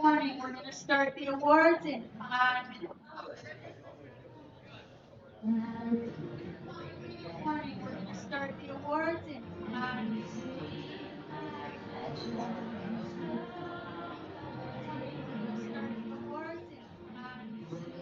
Warning, we're going to start the awards in 5 minutes. Warning, we're going to start the awards in 5 minutes. Start the awards in 5 minutes.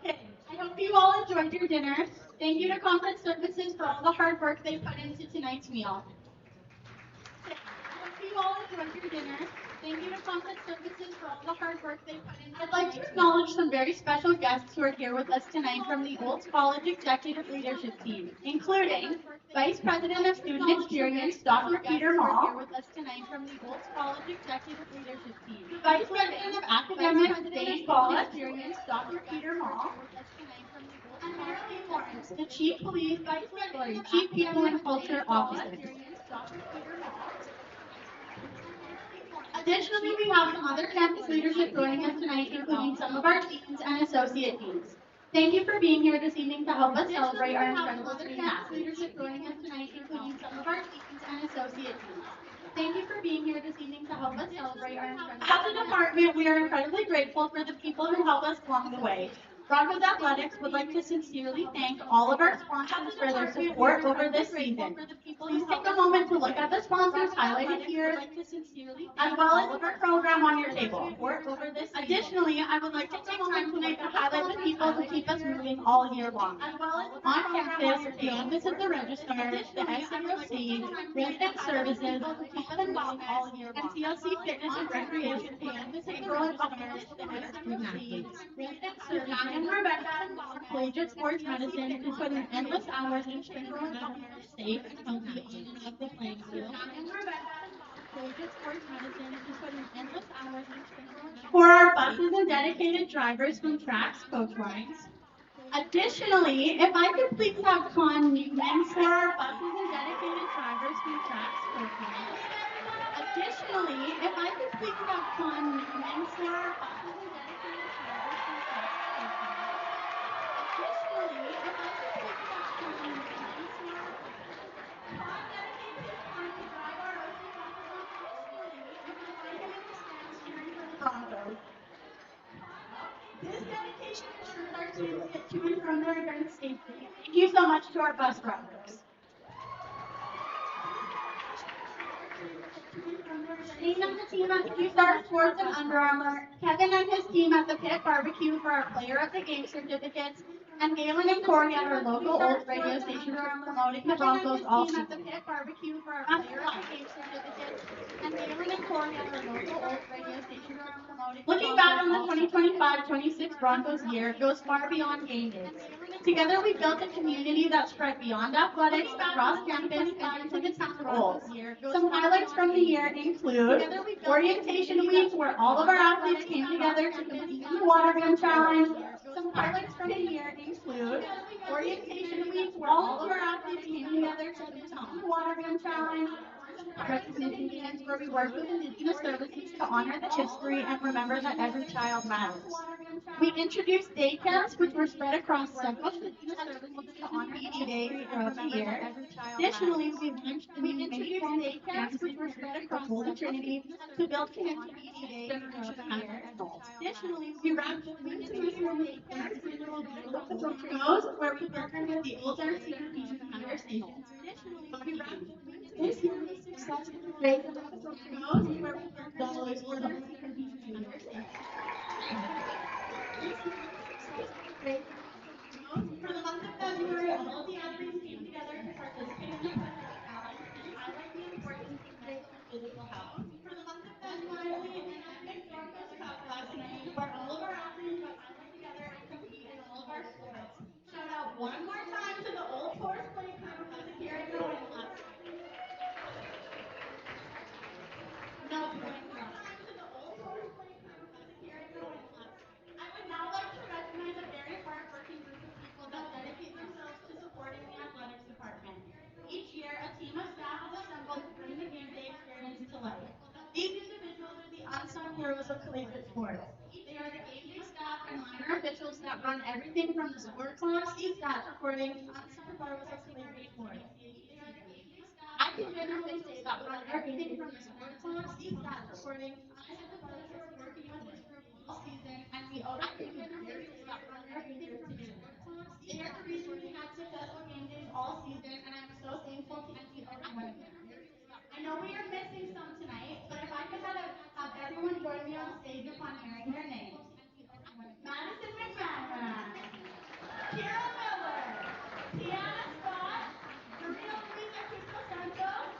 Okay, I hope you all enjoyed your dinner. Thank you to Conference Services for all the hard work they put into tonight's meal. Okay, I hope you all enjoyed your dinner. Thank you to Conference Services for all the hard work they put into. I'd like to acknowledge some very special guests who are here with us tonight from the Olds College Executive Leadership Team, including Vice President of Student Experience, Dr. Peter Mall. Here with us tonight from the Olds College Executive Leadership Team, Vice President of Academics, Dane College Experience, Dr. Peter Mall. And Marilyn Lawrence, the Chief Police Vice President, Chief People and Culture Officer. Additionally, we have some other campus leadership joining us tonight, including some of our deans and associate deans. Thank you for being here this evening to help us celebrate our incredible student athletes. Leadership joining us tonight, including some of our deans and associate deans. Thank you for being here this evening to help us celebrate our incredible. As a department, we are incredibly grateful for the people who helped us along the way. Broncos Athletics would like to sincerely thank all of our sponsors for their support over this season. Please take a moment to look at the sponsors highlighted here, as well as the program on your table. Additionally, I would like to take time tonight to highlight the people who keep us moving all year long. On campus, the Office of the Registrar, the SCOC, Resident Services, Health and Wellness, MCLC Fitness and Recreation, Payroll Advisors, the SCOC, Resident Services, and Rebecca, Collegiate Sports Medicine, who put in endless hours ensuring that we are safe and healthy on and off the playing field. And Rebecca, Collegiate Sports Medicine, who put in endless hours ensuring. For our buses and dedicated drivers from tracks, coach lines. Additionally, if I could please have Con Newman for our buses and dedicated drivers from tracks, coach lines. Additionally, if I could please have Con Newman for our buses and dedicated drivers from tracks, coach lines. Additionally, if I could please have Con Newman for our Con dedicated time to drive our OC buses on. Additionally, if I find him in the stands cheering for the Broncos. This dedication ensures our teams get to and from their events safely. Thank you so much to our bus drivers. Staying on the team at Q-Star Sports and Under Armour, Kevin and his team at the Pit Barbecue for our Player of the Game certificates, and Galen and Corey at our local old radio station are promoting the Broncos all season. At the Pit Barbecue for our Player of the Game certificates, and Galen and Corey at our local old radio station are promoting. Looking back on the 2025-26 Broncos year goes far beyond game days. Together we built a community that spread beyond athletics across campus and into the town goals. Some highlights from the year include orientation week, where all of our athletes came together to complete the water gun challenge. Some highlights from the year include orientation week, where all of our athletes came together to complete the water gun challenge. Recognition games, where we work with Indigenous services to honor the history and remember that every child matters. We introduced day camps, which were spread across several Indigenous services to honor the days throughout the year. Additionally, we introduced day camps, which were spread across Holy Trinity to build community days throughout the year. Additionally, we wrapped day camps with the Broncos, where we partnered with the Olds RC Community Fire Stations. Additionally, we wrapped this year's success with the great Broncos, where we partnered with the Olds RC Community Fire Stations. For the month of February, all of the athletes came together to participate in the President's Challenge and highlight the importance of mental and physical health. For the month of February, we had an epic Broncos Cup last night, where all of our athletes got to come together and compete in all of our sports. Shout out one more time to the Old Forest Play crew for securing the win last night. No, one more time to the Old Forest Play crew for securing the win last night. I would now like to recognize a very hardworking group of people that dedicate themselves to supporting the athletics department. Each year, a team of staff is assembled to bring the game day experience to life. These individuals are the unsung heroes of collegiate sports. They are the game day staff and minor officials that run everything from the sport policy, staff reporting, on-site photos of slavery board. I can genuinely say that we run everything from the sport policy, staff reporting, on-site photos of working with this group all season, and we owe it to very that we run everything from the sport policy. They are the reason we had successful game days all season, and I'm so thankful to each and every one of them. I know we are missing some tonight, but if I could have everyone join me on stage upon hearing their names. Madison McMahon, Kira Miller, Tiana Scott, Maria Luisa Cusco Santos,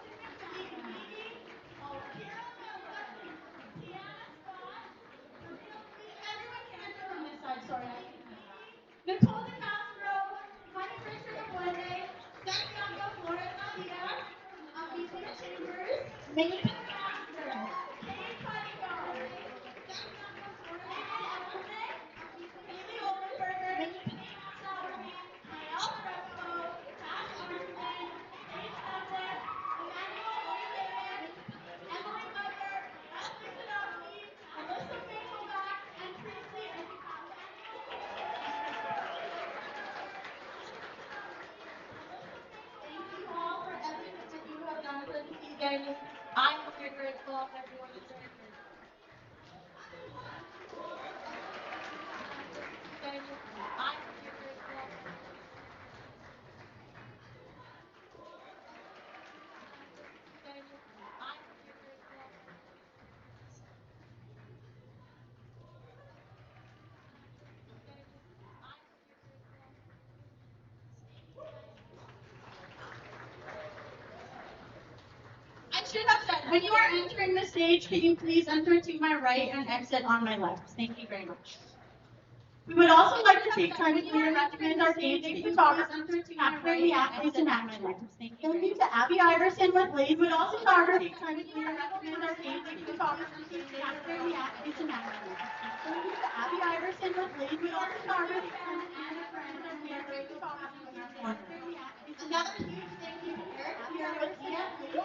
oh, Kira Miller, Tiana Scott, Maria Luisa, everyone stand from this side, sorry. Nicole De Castro, Honey Richard Abuende, Santiago Flores Alia, Alicia Chambers, Mason Baxter, Kate Cunningham, Santiago Flores Alia, Haley Oldenburger, Sowerby, Mael Fresco, Cash Armstrong, Paige Douglas, Emmanuel Oyelere, Emily Butler, Leslie Sadowski, Alyssa Finkelback, and Priestley Enikata. Thank you all for everything that you have done for the season. I am very grateful. Everyone is very grateful. I should have said, when you are entering the stage, can you please enter to my right and exit on my left? Thank you very much. We would also like to take time to recommend our painting photographer capturing the athletes in action. Thank you to Abby Iverson with Lazy Photography. Time to recommend our painting photographer capturing the athletes in action. Thank you to Abby Iverson with Lazy Photography and Anna Friend and we are great photographers in our corner. Another huge thank you to Eric here with Ian. Who's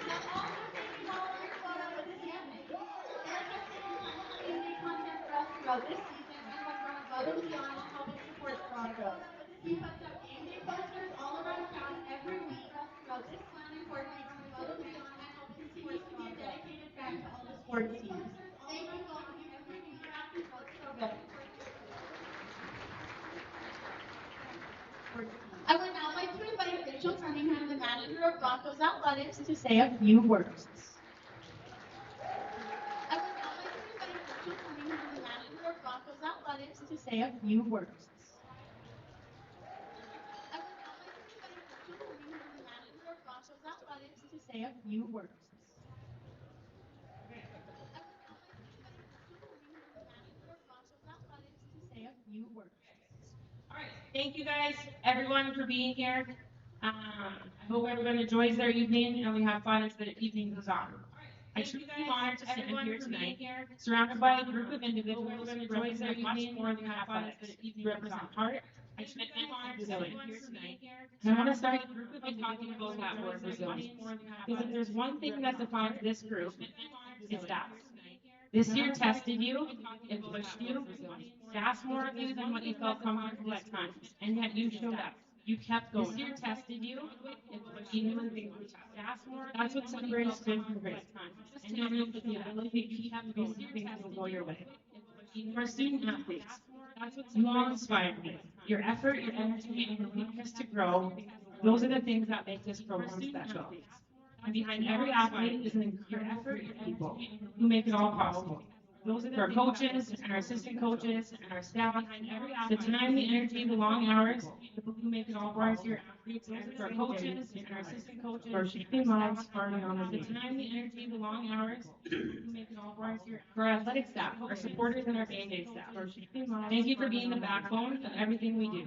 also taking all of your photo with this evening. Eric has taken community content for us throughout this season and has gone above and beyond to help us support the Broncos. He puts up game day posters all around town every week for us throughout this season, coordinates above and beyond, and continues to be a dedicated friend to all the sports teams. Thank you both of you for making our athletes look so good. I would now like to invite Rachel Cunningham, the manager of Broncos Athletics, to say a few words. I would now like to invite Rachel Cunningham, the manager of Broncos Athletics, to say a few words. I would now like to invite Rachel Cunningham, the manager of Broncos Athletics, to say a few words. I would now like to invite Rachel Cunningham, the manager of Broncos Athletics, to say a few words. All right, thank you guys, everyone, for being here. I hope everyone enjoys their evening and we have fun as the evening goes on. I truly am honored to stand here tonight, surrounded by a group of individuals who represent much more than athletics, who represent heart, commitment, and resilience. And I want to start by talking about that word resilience, because if there's one thing that defines this group, it's that. This year tested you, it pushed you, it asked more of you than what you felt comfortable at times, and yet you showed up. You kept going. This year tested you, it pushed you, even when things were tough. It asked more. That's what separates good from great. And you have the ability to keep going things that will go your way. For student athletes, you all inspire me. Your effort, your energy, and your willingness to grow, those are the things that make this program special. And behind every athlete is an incredible effort of people who make it all possible. Those are our coaches and our assistant coaches and our staff behind every athlete. The time, the energy, the long hours, the people who make it all possible. And for our coaches and our assistant coaches, for shaping lives far beyond the time, the energy, the long hours, who make it all possible. For our athletic staff, our supporters, and our game day staff. Thank you for being the backbone of everything we do.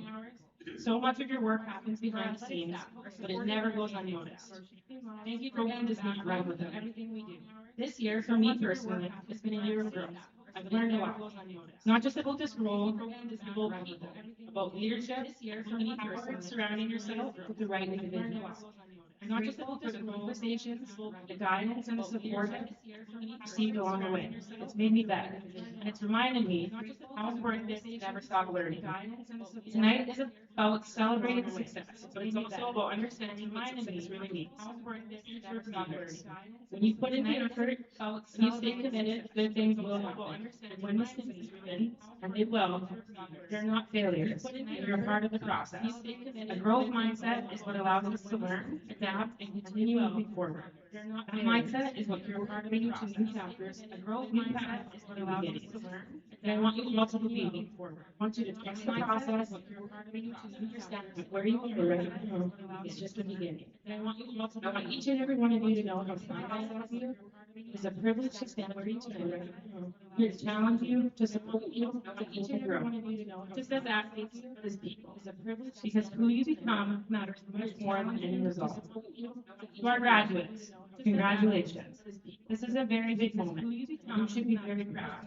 So much of your work happens behind the scenes, but it never goes unnoticed. Thank you for being this not run with everything we do. This year, for me personally, it's been a year of growth. I've learned a lot. Not just about this role, but about people, about leadership, for me personally, surrounding yourself with the right individuals. I'm not just grateful for the conversations, the guidance, and the support I've received along the way. It's made me better, and it's reminded me how important it is to never stop learning. Tonight is about celebrating success, but it's also about understanding what success really means. How important it is to never stop learning. When you put in the effort, when you stay committed, good things will happen. When mistakes happen, and they will, they're not failures. They're a part of the process. A growth mindset is what allows us to learn, adapt, and continue moving forward. That mindset is what you're part of you to new chapters. A growth mindset is what allows us to learn. And I want you all to believe me. I want you to trust the process. To understand that where you are right now is just the beginning. And I want each and every one of you to know how proud I am of you. It is a privilege to stand where you today right now. Here to challenge you, to support you, to each and every one of you to know just as athletes, but as people. It's a privilege because who you become matters much more than any result. To our graduates, congratulations. This is a very big moment. You should be very proud.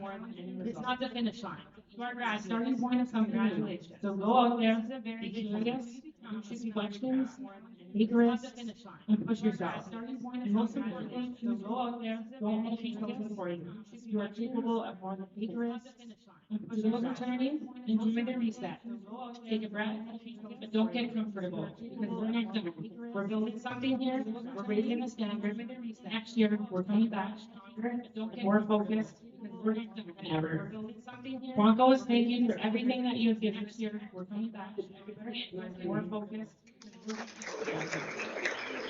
It's not the finish line. To our graduates, starting point is congratulations. So go out there, be curious, ask questions, take risks, and push yourself. And most importantly, go out there, don't let people get before you. You are capable of more than take risks, and push those returning, enjoy the reset. Take a breath, but don't get comfortable, because we're not done. We're building something here, we're raising the standard. Next year, we're coming back stronger, more focused, we're not done than ever. Broncos, thank you for everything that you have given us here. We're coming back more focused.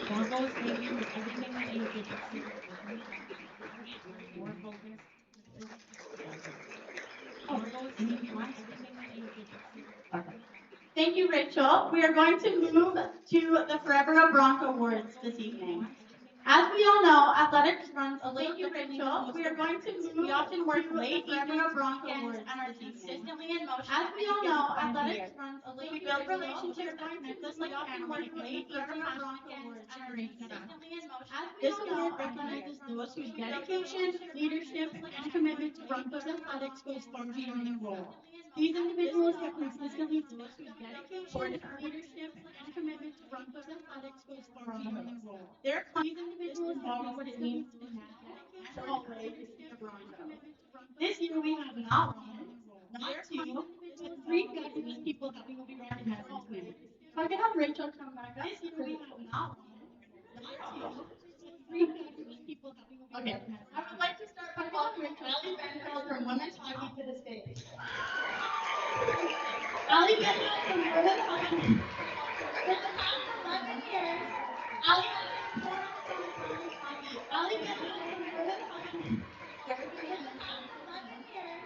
Broncos, thank you for everything that you have given us here. More focused. Broncos, thank you for everything that you have given us here. Okay. Thank you, Rachel. We are going to move to the Forever a Bronco Awards this evening. As we all know, athletics runs a late. Thank you, Rachel. We are going to move. We often work late evenings, weekends, and are consistently in motion. As we all know, athletics runs a late. We build relationships that connect us like family. Late evenings, weekends, and are consistently in motion. This award recognizes those whose dedication, leadership, and commitment to Broncos athletics goes far beyond their role. These individuals have consistently supported leadership and commitment to Broncos athletics goes far beyond their role. Their individuals know what it means to have and always the Broncos. This year we have not one, not two, but three fabulous people that we will be recognizing tonight. If I could have Rachel come back up. This year we have not one, not two, but three fabulous people that we will be recognizing. I would like to start by welcoming Allie Benfield from women's hockey to the stage. Allie Benfield from women's hockey. For the past 11 years, Allie has been cornerstone for women's hockey. Allie Benfield from women's hockey. For the past 11 years,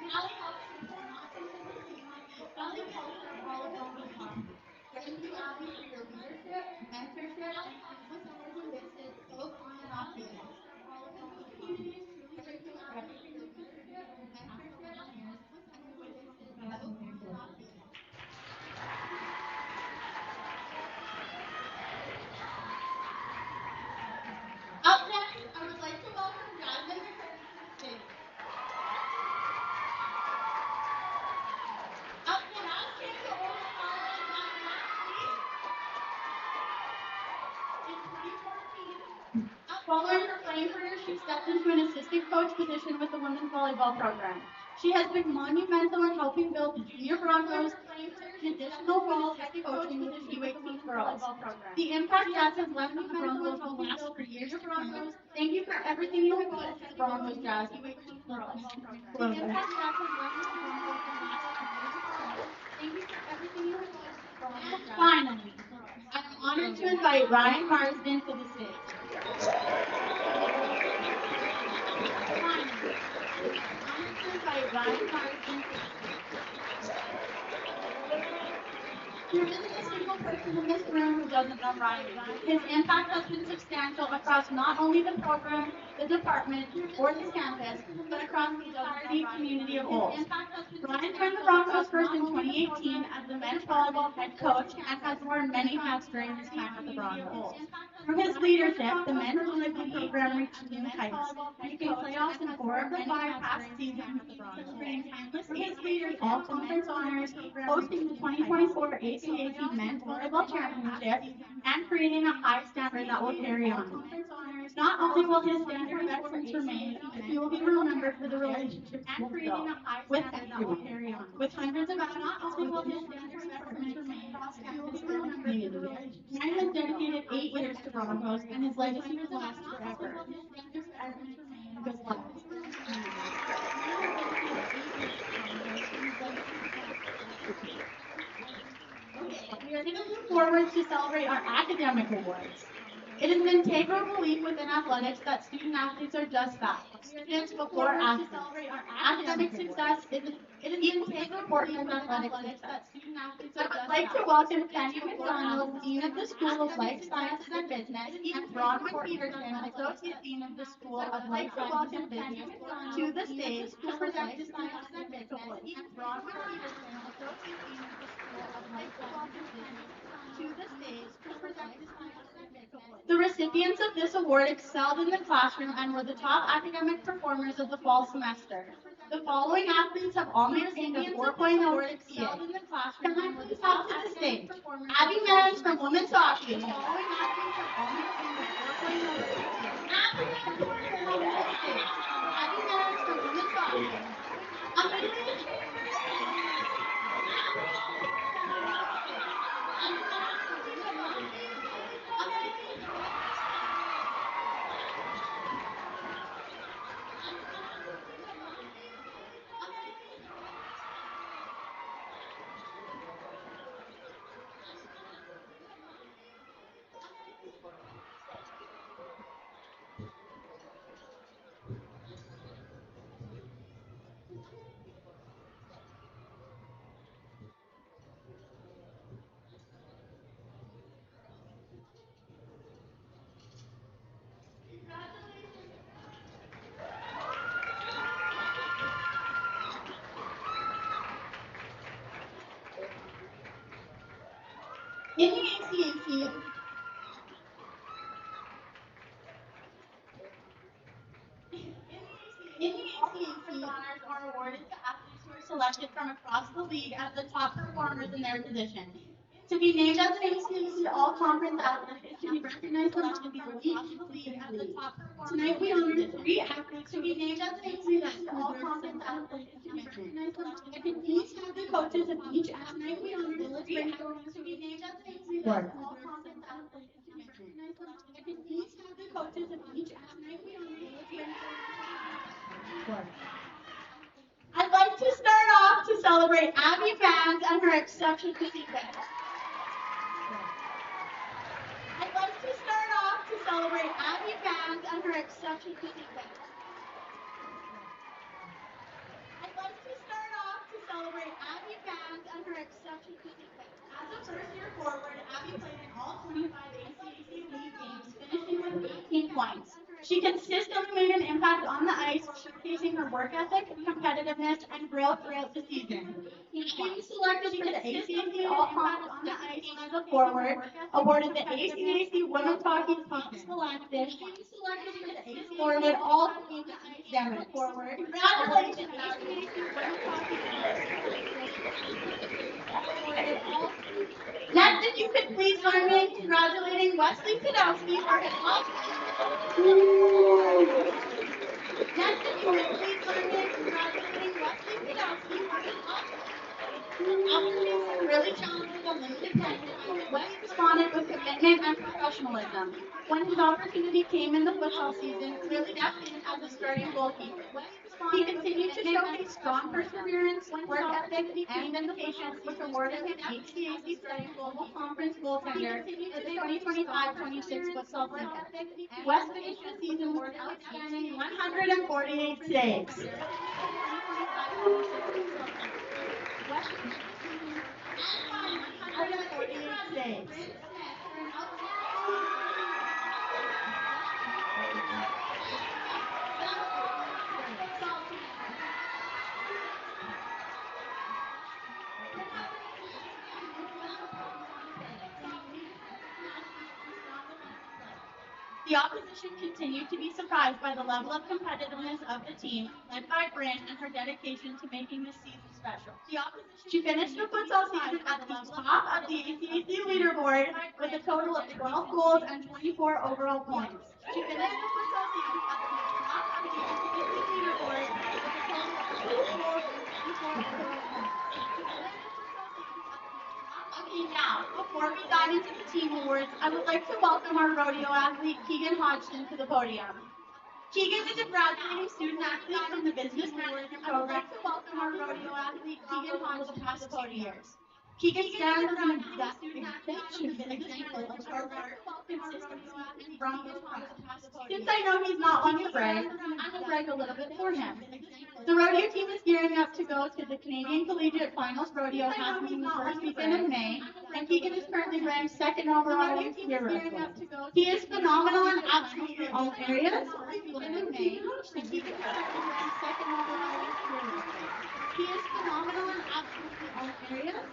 Allie helps support authenticity in hockey. Allie Benfield for all of Broncos hockey. Thank you, Allie, for your leadership, mentorship, and countless hours invested both on and off the ice. The community is truly grateful for everything you do for your mentorship, and countless hours invested both on and off the ice. Up next, I would like to welcome Jasmine McCurdy to the stage. Up next, came to Old College as an athlete in 2014. Following her playing career, she stepped into an assistant coach position with the women's volleyball program. She has been monumental in helping build the junior Broncos and additional roles head coaching with the Kiwi Team girls. The impact Jazz has left on the Broncos will last for years to come. Thank you for everything you have done for the Broncos, Jazz. The impact Jazz has left on the Broncos will last for years to come. Thank you for everything you have done for the Broncos, Jazz. Finally, I am honored to invite Ryan Marsden to the stage. There isn't a single person in this room who doesn't know Ryan. His impact has been substantial across not only the program, the department, or this campus, but across the entirety community of Olds. Ryan joined the Broncos first in 2018 as the men's volleyball head coach and has worn many hats during his time at the Broncos. Through his leadership, the men's volleyball program reached new heights, making playoffs in 4 of the 5 past seasons, celebrating timeless ACAC all-conference honors, hosting the 2024 ACAC Men's Volleyball Championship, and creating a high standard that will carry on. Not only will his standard of excellence remain, he will be remembered for the relationships and creating a high with everyone. With hundreds of not only will his standard of excellence remain, he will be remembered for the relationships. Ryan has dedicated 8 years to Broncos, and his legacy will last forever. Good luck. We are going to move forward to celebrate our academic awards. It is an integral belief within athletics that student athletes are just that, students before athletes. Academic success is equally as important as athletics that student athletes are just that. I'd like to welcome Penny McDonald, Dean of the School of Life Sciences and Business, and Ron Peterson, Associate Dean of the School of Life Sciences and Business, to the stage to present the Sciences and Business, and Ron Peterson, Associate Dean of the School of Life Sciences and Business, to the stage to present the Sciences and Business. The recipients of this award excelled in the classroom and were the top academic performers of the fall semester. The following athletes have all maintained a 4.0 GPA. Can I please have to the stage Abby Mans from women's hockey. The following athletes have all maintained a 4.0 GPA. Abby Mans from women's hockey. In the ACAC, honors are awarded to athletes who are selected from across the league as the top performers in their position. To be named as an ACAC All-Conference athlete is to be recognized as the league as the top performer. Tonight we honor 3 athletes to be named as an ACAC All-Conference athlete is to be recognized as the league. Please have the coaches of each athlete. Tonight we honor 3 athletes to be named as an ACAC All-Conference athlete is to be recognized as the league. Please have the coaches of each athlete. We honor 3 I'd like to start off to celebrate Abby Mans and her exceptional defense. I'd like to start off to celebrate Abby Mans and her exceptional defense. I'd like to start off to celebrate Abby Mans and her exceptional defense. As a first-year forward, Abby played in all 25 ACAC league games, finishing with 18 points. She consistently made an impact on the ice, showcasing her work ethic, competitiveness, and growth throughout the season. She was selected for the ACAC All-Conference on the ice as a forward, awarded the ACAC Women's Hockey Top Selected. She was selected for the ACAC awarded all academic forward. Congratulations, ACAC Women's Hockey awarded all. Next, if you could please join me in congratulating Wesley Kadowski for his Next, if you would please join me in congratulating Wesley Kadowski for his After facing really challenging and limited time, Wes responded with commitment and professionalism. When his opportunity came in the football season, clearly stepped in as a starting goalkeeper. He continued to showcase strong perseverance, work ethic, and dedication, which awarded him HCAC starting global conference goaltender for the 2025-26 football season. Wes finished the season with outstanding 148 saves. The opposition continued to be surprised by the level of competitiveness of the team, led by Bryn and her dedication to making this season special. She finished the futsal season at the top of the ACAC leaderboard with a total of 12 goals and 24 overall points. She finished the futsal season at the top of the ACAC leaderboard with a total of 12 goals and 24 overall points. Okay, now, before we dive into the team awards, I would like to welcome our rodeo athlete, Keegan Hodgson, to the podium. Keegan is a graduating student athlete from the Business Management Program. I would like to welcome our rodeo athlete, Keegan Hodgson, to the past 2 years. Keegan stands as an example of hard work, consistency, and Broncos pride. Since I know he's not one to brag, I will brag a little bit for him. The rodeo team is gearing up to go to the Canadian Collegiate Finals Rodeo happening the first weekend of May, and Keegan is currently ranked second overall in year wrestling. He is phenomenal in absolutely all areas. In May, and Keegan is currently ranked second overall in year wrestling. He is phenomenal in absolutely all areas.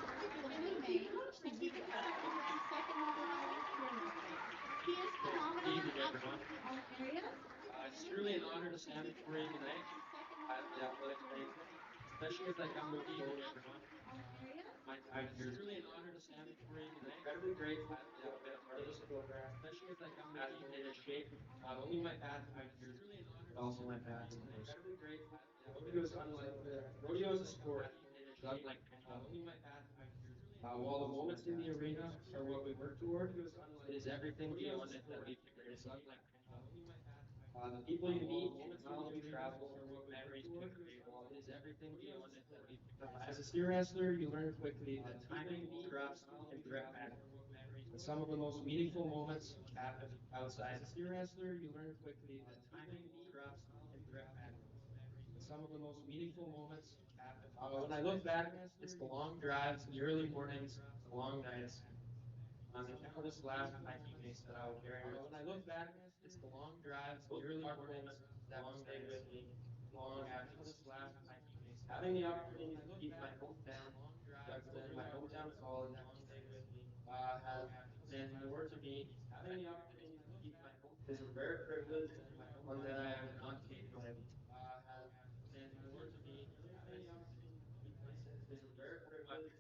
In May, and Keegan is currently ranked second overall in year wrestling. He is phenomenal in absolutely all areas. It's truly an honor to stand before you tonight at the athletic training, especially as I come to forward my time here. It's truly an honor to stand before you tonight. Incredibly grateful to be a part of this program, especially as I come to shape not only my path out here, but also my path in life. Incredibly grateful. Rodeo is unlike rodeo is a sport. It's unlike not only my path out here. While the moments in the arena are what we work toward, it is everything beyond it that we've experienced. The people you meet and the miles you travel and the memories we create, well, it is everything beyond it that we've experienced. As a steer wrestler, you learn quickly that timing, trust, and grit matter. And some of the most meaningful moments happen outside. As a steer wrestler, you learn quickly that timing, trust, and grit matter. And some of the most meaningful moments happen. When I look back, it's the long drives, the early mornings, the long nights, and the countless laughs with my teammates that I will carry with. When I look back, it's the long drives, the early mornings that will stay with me long after this laugh with my teammates. Having the opportunity to keep my hometown, represent my hometown college, has meant more to me. Having the opportunity to keep my hometown is a rare privilege, one that I have not taken lightly. Has meant more to me. Having the opportunity to keep my hometown is a rare privilege,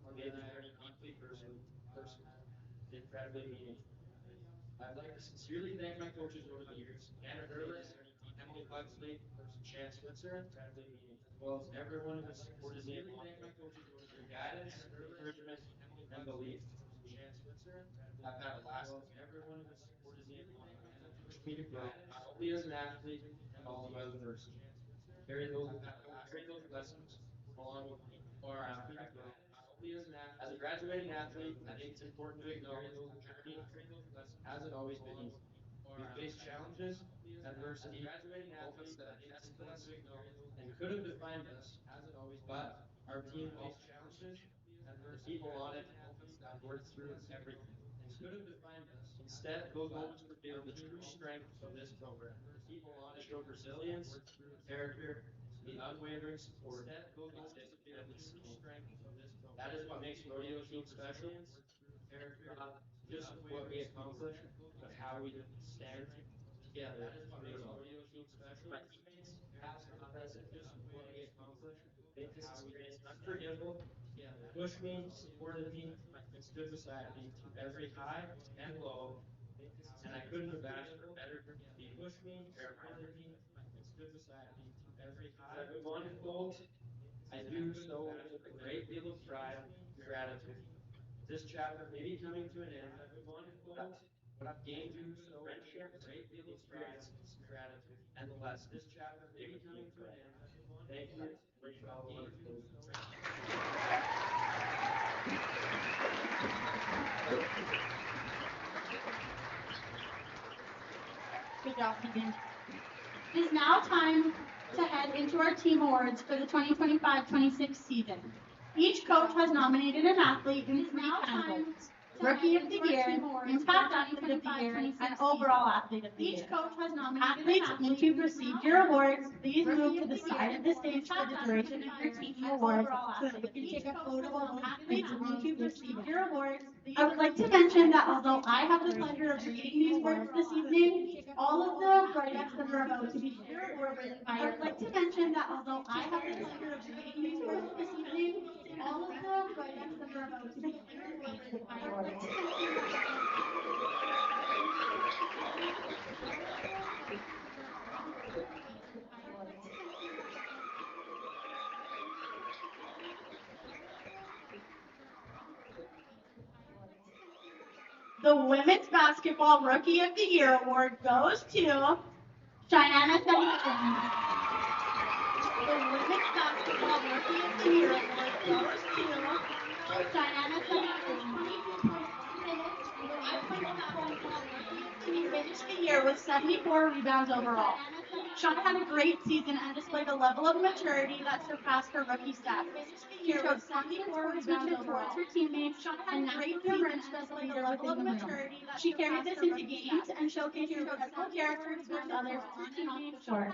one that I have deeply personal. Incredibly meaningful. I'd like to sincerely thank my coaches over the years, Anna Hurlis, Emily Buxley, Chance Switzer, as well as everyone who has supported me along the way. Your guidance, encouragement, and belief have had a lasting impact. Pushed me to grow, not only as an athlete, but also as a person. Carry those lessons along with me around practice. As a graduating athlete, I think it's important to acknowledge the journey hasn't always been easy. We faced challenges, adversity, moments that tested us and could have defined us, but our team welcomed us. The people on it have worked through everything. Instead, those moments revealed the true strength of this program. They showed resilience, character, and the unwavering support that exists in every single one. That is what makes rodeo team special. Not just what we accomplish, but how we stand together through it all. My teammates, past and present, made this experience unforgettable, pushed me, supported me, and stood beside me through every high and low, and I couldn't have asked for a better team to share my journey. As I move on in goals, I do so with a great deal of pride and gratitude. This chapter may be coming to an end, but what I've gained through the friendships, the experiences, and the lessons stay with me forever. Thank you. Wish you all a wonderful evening. Good job, Keegan. It is now time to head into our team awards for the 2025-26 season. Each coach has nominated an athlete in 3 categories: Rookie of the Year, Impact Athlete of the Year, and Overall Athlete of the Year. Each coach has nominated athletes. Once you've received your awards, please move to the side of the stage for the duration of your team awards so that we can take a photo of athletes. Once you've received your awards, I would like to mention that although I have the pleasure of reading these words this evening, all of the write-ups that are about to be shared were written by I would like to mention that although I have the pleasure of reading these words this evening, all of the write-ups that are about to be shared were written by yours. The Women's Basketball Rookie of the Year award goes to Cheyenne Senior. The Women's Basketball Rookie of the Year award goes to Cheyenne Senior. She finished the year with 74 rebounds overall. Shauna had a great season and displayed a level of maturity that surpassed her rookie stats. She showed 74 rebounds towards her teammates and great emerged as a leader within the room. She carried this into games and showcased her physical character towards others on and off the court.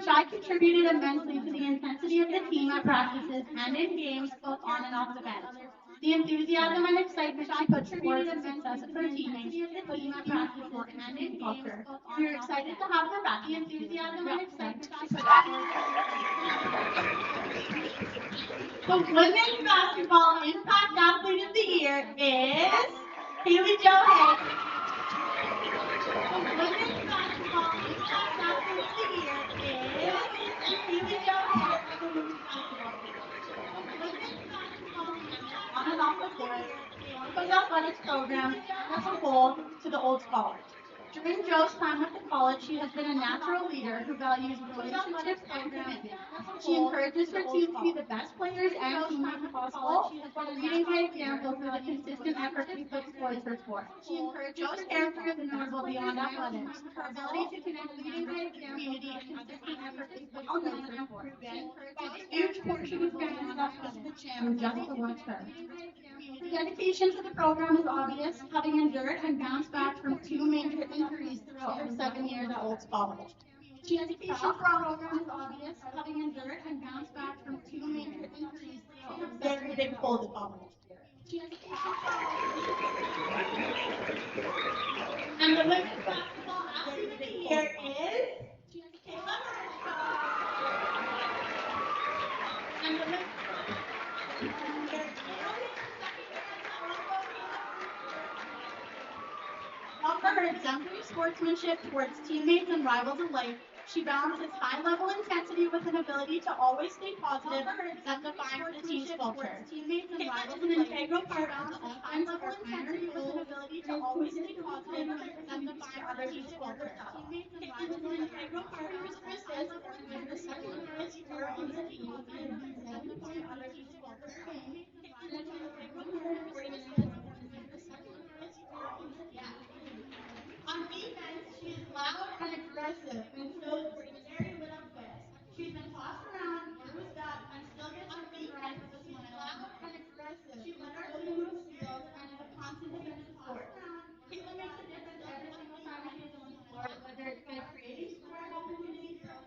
Shai contributed immensely to the intensity of the team at practices and in games, both on and off the bench. The enthusiasm and excitement she put towards the success of her teammates put team at practices and in culture. We are excited to have her back. The enthusiasm and excitement she put towards the Women's Basketball Impact Athlete of the Year is Haley Jo Hay. The Women's Basketball Impact Athlete of the Year is Haley Jo Hay. On and off the court, Broncos athletics program as a whole to the Old College. During Jo's time with the college, she has been a natural leader who values relationships and commitment. She encourages her team to be the best players and teammates possible while leading by example through the consistent effort she puts towards her sport. Jo's character is notable beyond athletics. Her ability to connect leading by community and consistent effort is well known and proven by a huge portion of fans that visit the gym just to watch her. The dedication to the program is obvious, having endured and bounced back from two major injuries throughout her 7 years at Old College. The dedication to the program is obvious, having endured and bounced back from two major injuries throughout her very big Old College. And the Women's Basketball Athlete of the Year is Kayla Mariska. And the Women's Known for her exemplary sportsmanship towards teammates and rivals alike, she balances high-level intensity with an ability to always stay positive and defines the team's culture. Kayla is an integral part of the offense of our intensity with an ability to always stay positive and define other team's culture. Kayla is an integral part of the assist and the second highest scorer on the team and define other team's culture. Kayla is an integral part of the assist and the second highest scorer on the team. On defense, she is loud and aggressive and shows very little quit. She's been tossed around, bruised up, and still gets her feet right with a smile. Loud and aggressive. She led our team with steals and is a constant defensive force. Kayla makes a difference every single time she is on the floor, whether it's by creating scoring opportunities or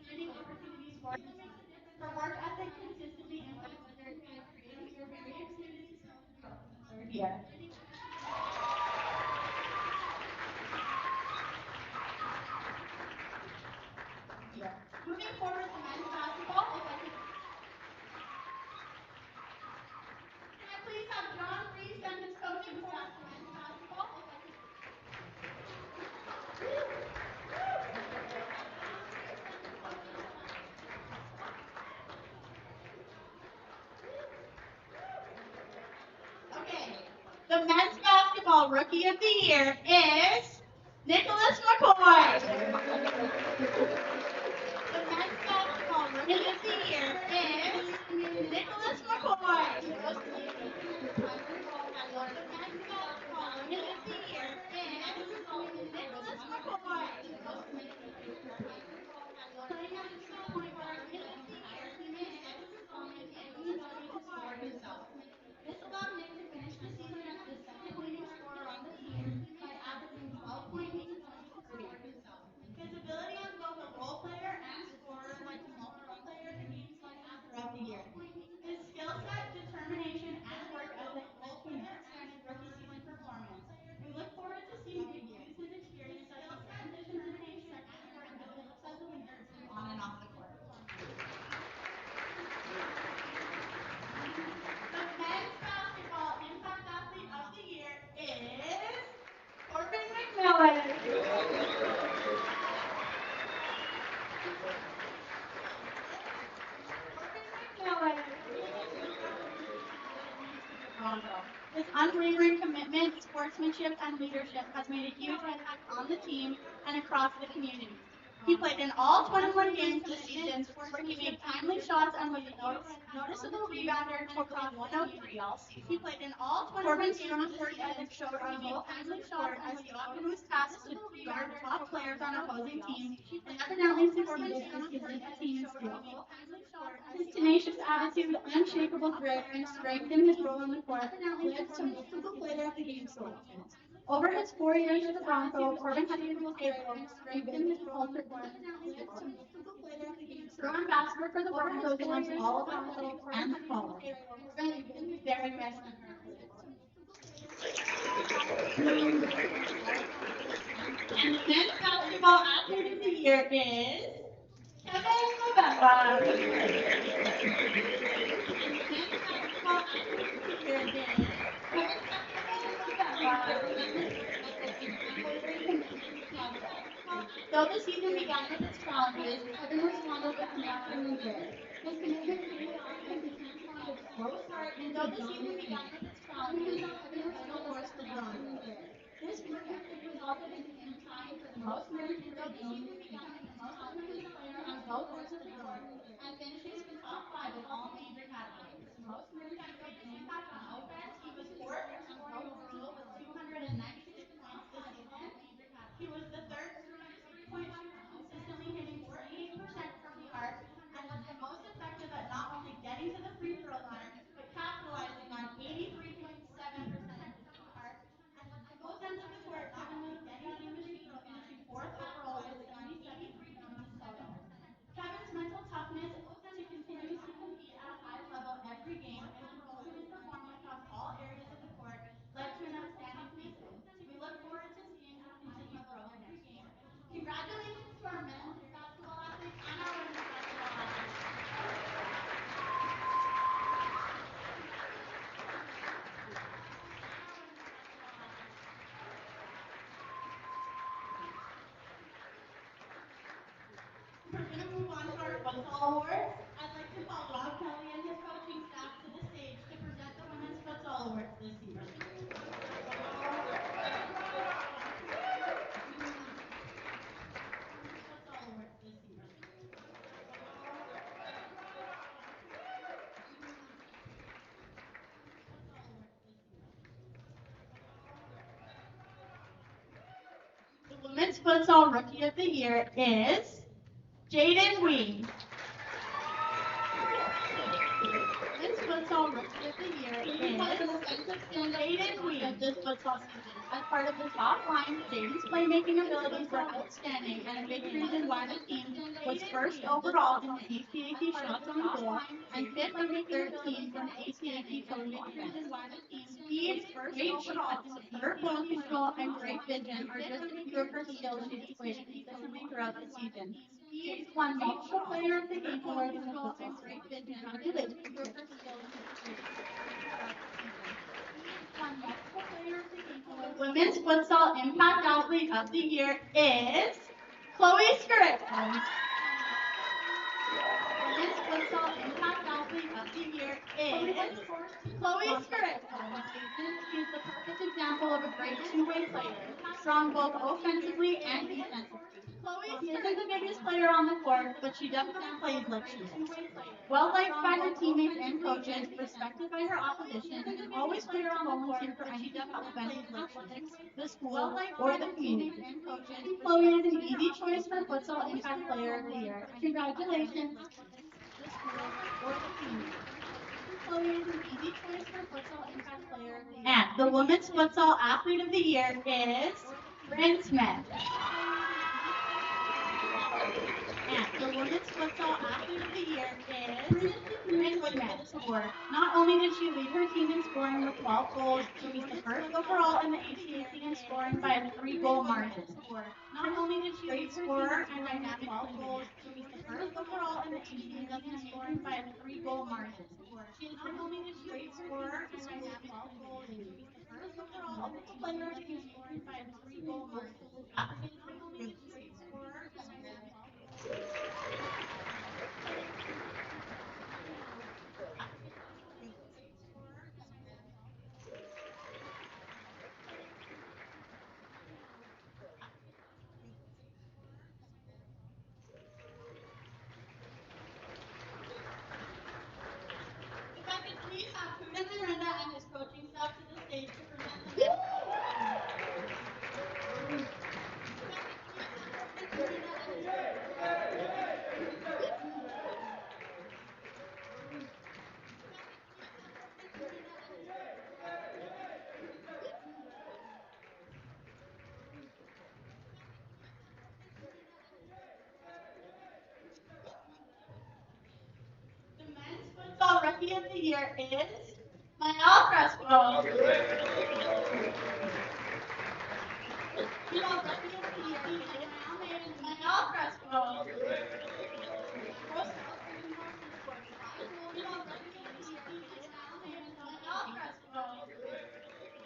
creating opportunities for the team. Her work ethic consistently impacts whether it's by creating or very excited to start the growth in the third year. Moving forward to men's basketball, if I could. Can I please have John Reese and his coaching staff for men's basketball, if I could. Okay, the men's basketball rookie of the year is Nicholas McCoy. The men's basketball rookie of the year is Nicholas McCoy. The men's basketball rookie of the year is Nicholas McCoy. Playing as a true point guard his entire team's success is his ability to score himself. This allowed Nick to finish the season as Bronco. His unwavering commitment, sportsmanship, and leadership has made a huge impact on the team and across the community. He played in all 21 games this season, where he made timely shots and was a noticeable rebounder to across 103 all season. He played in all 21 games strong work ethic showed on both ends of the court as he often was tasked to guard top players on opposing teams and evidently succeeded as he led the team in steals. His tenacious attitude, unshakable grit, and strength in his role on the court led to multiple Player of the Game selections. Over his 4 years with the Broncos, Corbin has been able to strengthen his culture Pro ambassador for the Broncos amongst all of athletics and the college. Corbin, very messy. And the men's basketball athlete of the year is Kevin November. Though the season began with its challenges, Kevin responded with connection and grit. His commitment paid off as he transformed a slow start into a dominant began with its challenges, Kevin still forced the Broncos. This work ethic resulted in him tying for the most minutes in the game, becoming the most underrated player on both ends of the court, and finishing in the top 5 in all major categories. Most minutes had great impact on offense. He was fourth in scoring overall with 296 points this season. He was the third strongest three-point shooter, consistently hitting 48% from the arc, and was the most effective at not only getting to the free throw line, but capitalizing on 83.7% from the arc. And on both ends of the court, Kevin was a getting to the machine, finishing fourth overall with 77 rebounds in total. Kevin's mental toughness to continuously compete at a high level every game and consistently perform across all areas of the court led to an outstanding season. We look forward to seeing his continued growth next year. Congratulations to our men's basketball athletes and our women's basketball athletes. We're going to move on to our futsal awards. I'd like to call Rob Kelly and his coaching staff to the stage to present the women's futsal awards this season. The women's futsal rookie of the year is Jaden Wee. Women's futsal rookie of the year is Jaden Wee of this futsal season. As part of the top line, Jaden's playmaking abilities were outstanding and a big reason why the team was first overall in the ACAT shots on goal and fifth of the third team from ACAT total offense. Speed, great shots, her ball control, and great vision are just a few of her skills she displayed consistently throughout the season. She's won multiple Player of the Game awards in the futsal great vision. Congratulations. Women's futsal impact athlete of the year is Chloe Scrick. Women's futsal impact athlete of the year is Chloe Scrick. She's the perfect example of a great two-way player, strong both offensively and defensively. Chloe isn't the biggest player on the court, but she definitely plays like she is. Well liked by her teammates and coaches, respected by her opposition, and always put her on the court for any development in athletics, the school, or the community. Chloe is an easy choice for futsal impact player of the year. Congratulations. The school or the community. Chloe is an easy choice for futsal impact player of the year. And the women's futsal athlete of the year is Bryn Smith. And the women's futsal athlete of the year is Bryn Smith. Not only did she lead her team in scoring with 12 goals, she was the first overall in the ACAC in scoring by a 3-goal margin. Not only did she lead scorer and dynamic 12 goals, she was the first overall in the ACAC in scoring by a 3-goal margin. Not only did she lead scorer and dynamic 12 goals, she was the first overall in the player in scoring by a 3-goal margin. Not only did she lead scorer and dynamic 12 goals. Rookie of the Year is Manuel Crespo. Female Rookie of the Year is Manuel Crespo. Roselle Gryffindor, who scored 5 goals. Female Rookie of the Year is Manuel Crespo.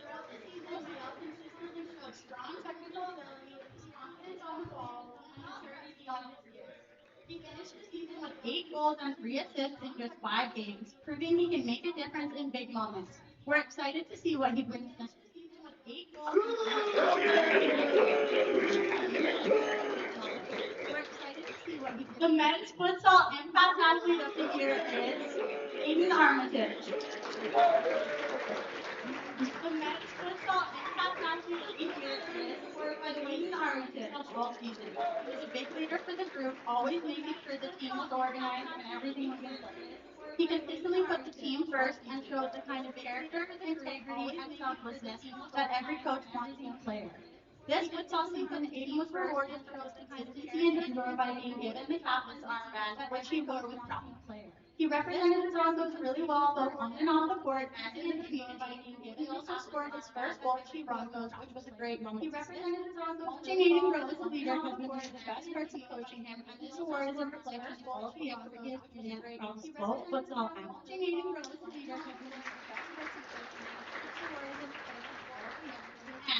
Throughout the season, Roselle consistently showed strong technical ability, confidence on the ball, and maturity beyond his years. He finished the season with 8 goals and 3 assists in just 5 games, proving he can make a difference in big moments. We're excited to see what he brings this season with 8 goals and 3 assists. The men's futsal impact athlete of the year is Aiden Armitage. The men's futsal impact athlete of the year is awarded by the Aiden Armitage all season. He was a big leader for the group, always making sure the team was organized and everything was in place. He consistently put the team first and showed the kind of character, integrity, and selflessness that every coach wants in a player. This futsal season, Aiden was rewarded for his consistency in indoor by being given the captain's armband, which he wore with pride. He represented the Broncos really well both on and off the court and in the community. He also scored his first goal for the Broncos, which was a great moment. He represented the Broncos. Watching Aiden grow as a leader has been one of the best parts of coaching him, and this award is a reflection of all of the effort he has put in across both futsal and watching Aiden grow as a leader has been one of the best parts of coaching him, and this award is a reflection of all of the effort he has put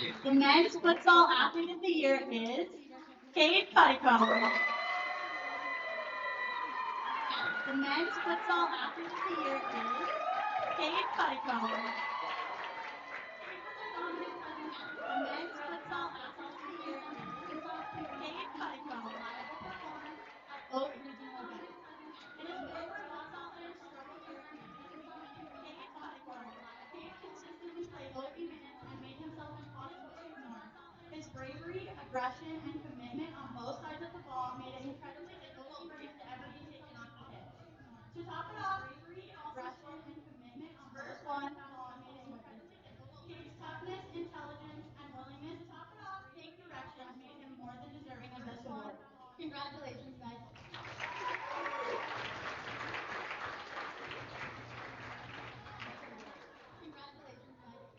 in. The men's futsal athlete of the year is Cade Cuddycombe. The men's futsal athlete of the year is Cade Cuddycombe. Cade was a dominant presence. The men's futsal athlete of the year is Cade Cuddycombe, a reliable performer at both regional events. In his way where futsal players struggle to earn minutes, Cade Cuddycombe. Cade consistently played 80 minutes and made himself impossible to ignore. His bravery, aggression, and commitment on both sides of the ball made it incredibly difficult for him to ever be taken off the pitch. To top it off, bravery, aggression, and commitment on both sides of the ball made it incredibly difficult. Cade's toughness, intelligence, and willingness to take directions made him more than deserving of this award. Congratulations, guys. Congratulations, guys.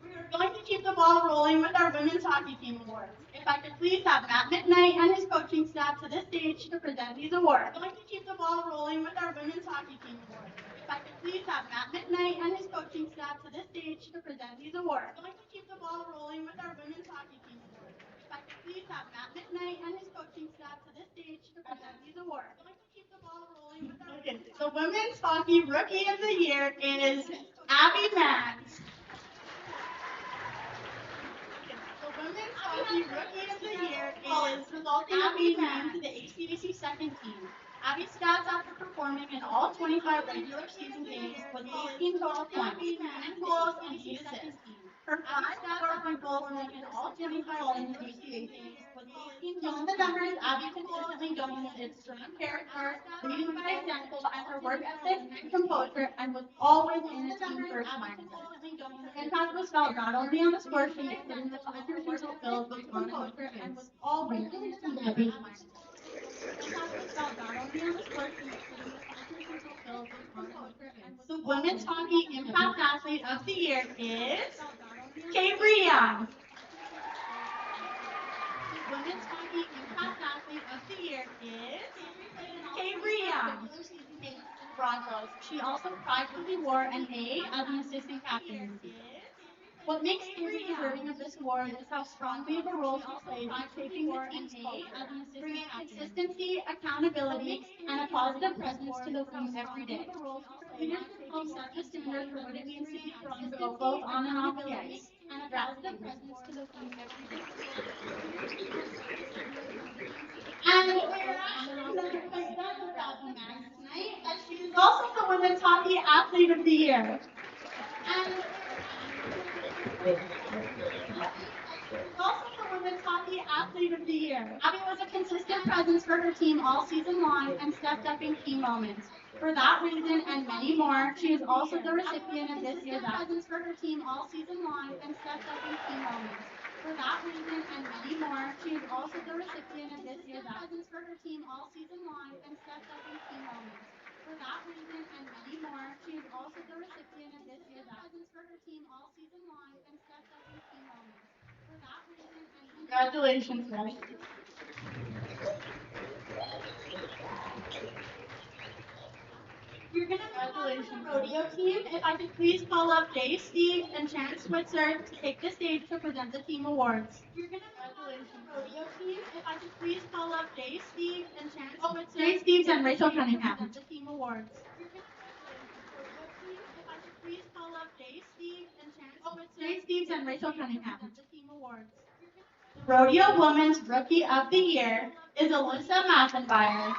We are going to keep the ball rolling with our women's hockey team awards. If I could please have Matt McKnight and his coaching staff to the stage to present these awards. We're going to keep the ball rolling with our women's hockey team awards. If I could please have Matt McKnight and his coaching staff to the stage to present these awards. We're going to keep the ball rolling with our women's hockey team awards. If I could please have Matt McKnight and his coaching staff to the stage to present these awards. We're going to keep the ball rolling with our The women's hockey rookie of the year is Abby Max. The women's hockey rookie of the year is Abby named to the ACDC second team. Abby's stats after performing in all 25 regular season games was 18 total points, 10 goals, and 8 assists. Her 5 scored goals in all 25 regular season games was 18 Beyond the numbers, Abby consistently dominated strong character, leading by example, and her work ethic and composure, and was always in the team first mindset. Her impact was felt not only on the score sheet, but in the players who fulfilled with composure and was always in the team first mindset. The women's hockey impact athlete of the year is Avery Young. The women's hockey impact athlete of the year is Avery Young. Broncos. She also pridefully wore an A as an assistant captain. What makes Avery deserving of this award is how strongly of a role she played in shaping the team's culture, bringing consistency, accountability, and a positive presence to the room every day. Her leadership helps set the standard for what it means to be Bronco, both on and off the ice, and a positive presence to the room every day. And we're actually not quite done with Abby Max tonight, as she is also the women's hockey athlete of the year. And also the women's hockey athlete of the year. Abby was a consistent presence for her team all season long and stepped up in key moments. For that reason and many more, she is also the recipient of this year's presence for her team all season long and stepped up in key moments. For that reason and many more, she is also the recipient of this year's presents for her team all season long and stepped up in key moments. For that reason and many more, she is also the recipient of this year's presents for her team all season long and stepped up in key moments. For that reason and congratulations, guys. You're gonna move on to the rodeo team. If I could please call up Dave, Steve, and Chance Switzer to take the stage to present the team awards. You're gonna move on to the rodeo team. If I could please call up Dave, Steve, and Chance Switzer. Dave, Steve, and Rachel Cunningham. To present the team awards. You're gonna rodeo team. If I could please call up Dave, Steve, and Chance Switzer. Dave, Steve, and Rachel Cunningham. To present the team awards. The Rodeo Women's Rookie of the Year is Alyssa Mathenmeyer.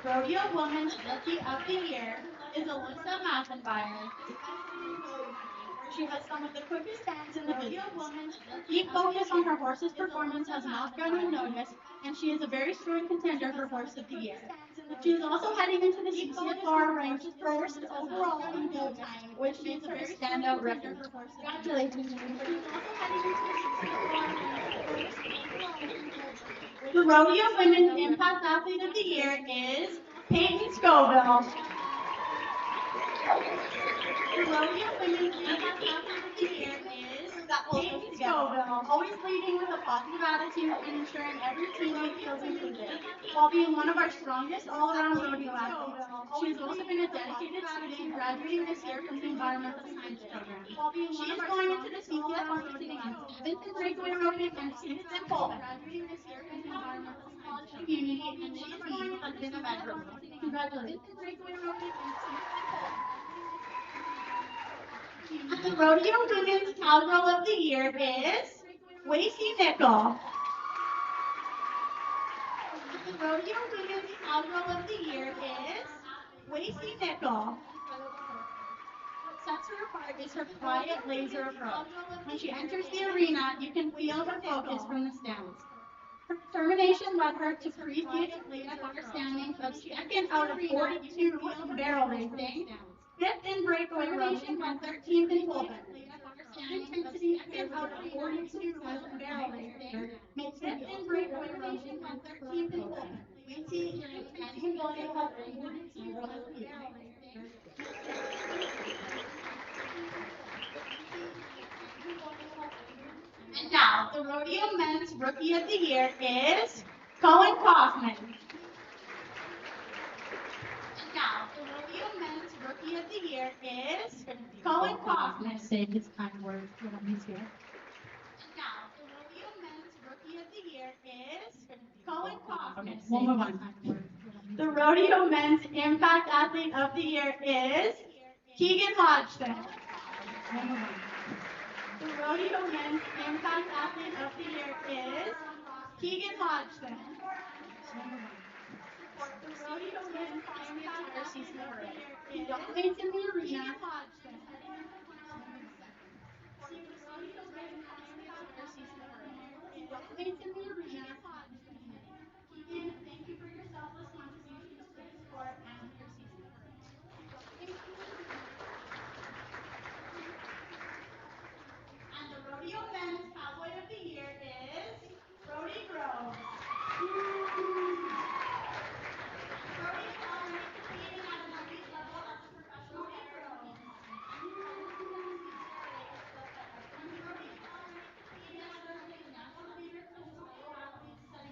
Rodeo Women's Rookie of the Year is Alyssa Mathenmeyer. She has some of the quickest hands in the rodeo women's deep focus on her horse's performance has not gone unnoticed, and she is a very strong contender for Horse of the Year. She is also heading into the CCFR ranked first overall in go time, which makes her a standout rookie. Congratulations. The Rodeo Women's Impact Athlete of the Year is Peyton Scoville. The Rodeo Women's Impact Athlete of the Year is Peyton Scoville, always leading with a positive attitude and ensuring every teammate feels included. While being one of our strongest all-around rodeo athletes, she has also been a dedicated student, graduating this year from the Environmental Science program. She is going into the CCFR competing against Vincent Breakaway Rodeo and Citizen Poland, graduating this year from the Environmental Science community, and she is going to the Med Rodeo. Congratulations. And the Rodeo Women's Cowgirl of the Year is Wacy Nickel. The Rodeo Women's Cowgirl of the Year is Wacy Nickel. What sets her apart is her quiet laser approach. When she enters the arena, you can feel her focus from the stands. Her determination led her to previous CFR standings of second out of 42 in barrel racing, fifth in breakaway racing, and 13th in pulpit. Intensity second out of 42 in barrel racing, makes fifth in breakaway racing, and 13th in pulpit. We see Annie Williams has 42 barrel racing. And now, the Rodeo Men's Rookie of the Year is Cohen Kaufman. And now, the Rodeo Men's Rookie of the Year is Cohen Kaufman. Say his kind words when he's here. And now, the Rodeo Men's Rookie of the Year is Cohen Kaufman. Okay, we'll move on. The Rodeo Men's Impact Athlete of the Year is Keegan Hodgson. We'll move on. The Rodeo Men's Impact Athlete of the Year is Keegan Hodgson. The Rodeo Men's Impact Athlete of the Year is dominates in the arena. Hodgson. Dominates in the arena. Keegan, thank you for your selfless contributions to the sport and your season. And the Rodeo Men's Cowboy of the Year is Brody Groves. Brody is already competing at an elite level as a professional player. Brody is already competing at an elite level as a professional athlete, such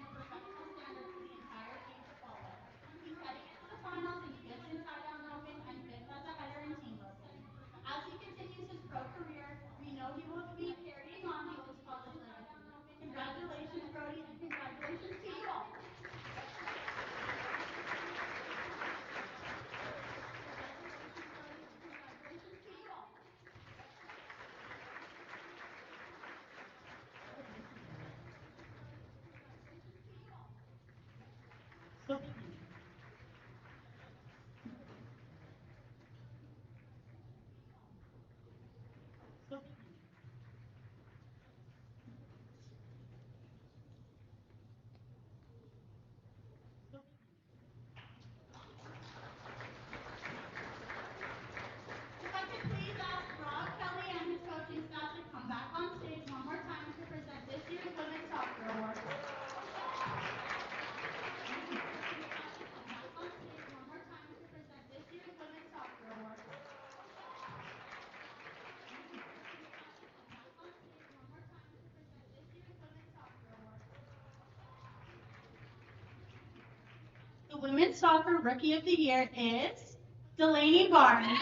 women's soccer rookie of the year is Delaney Barnes.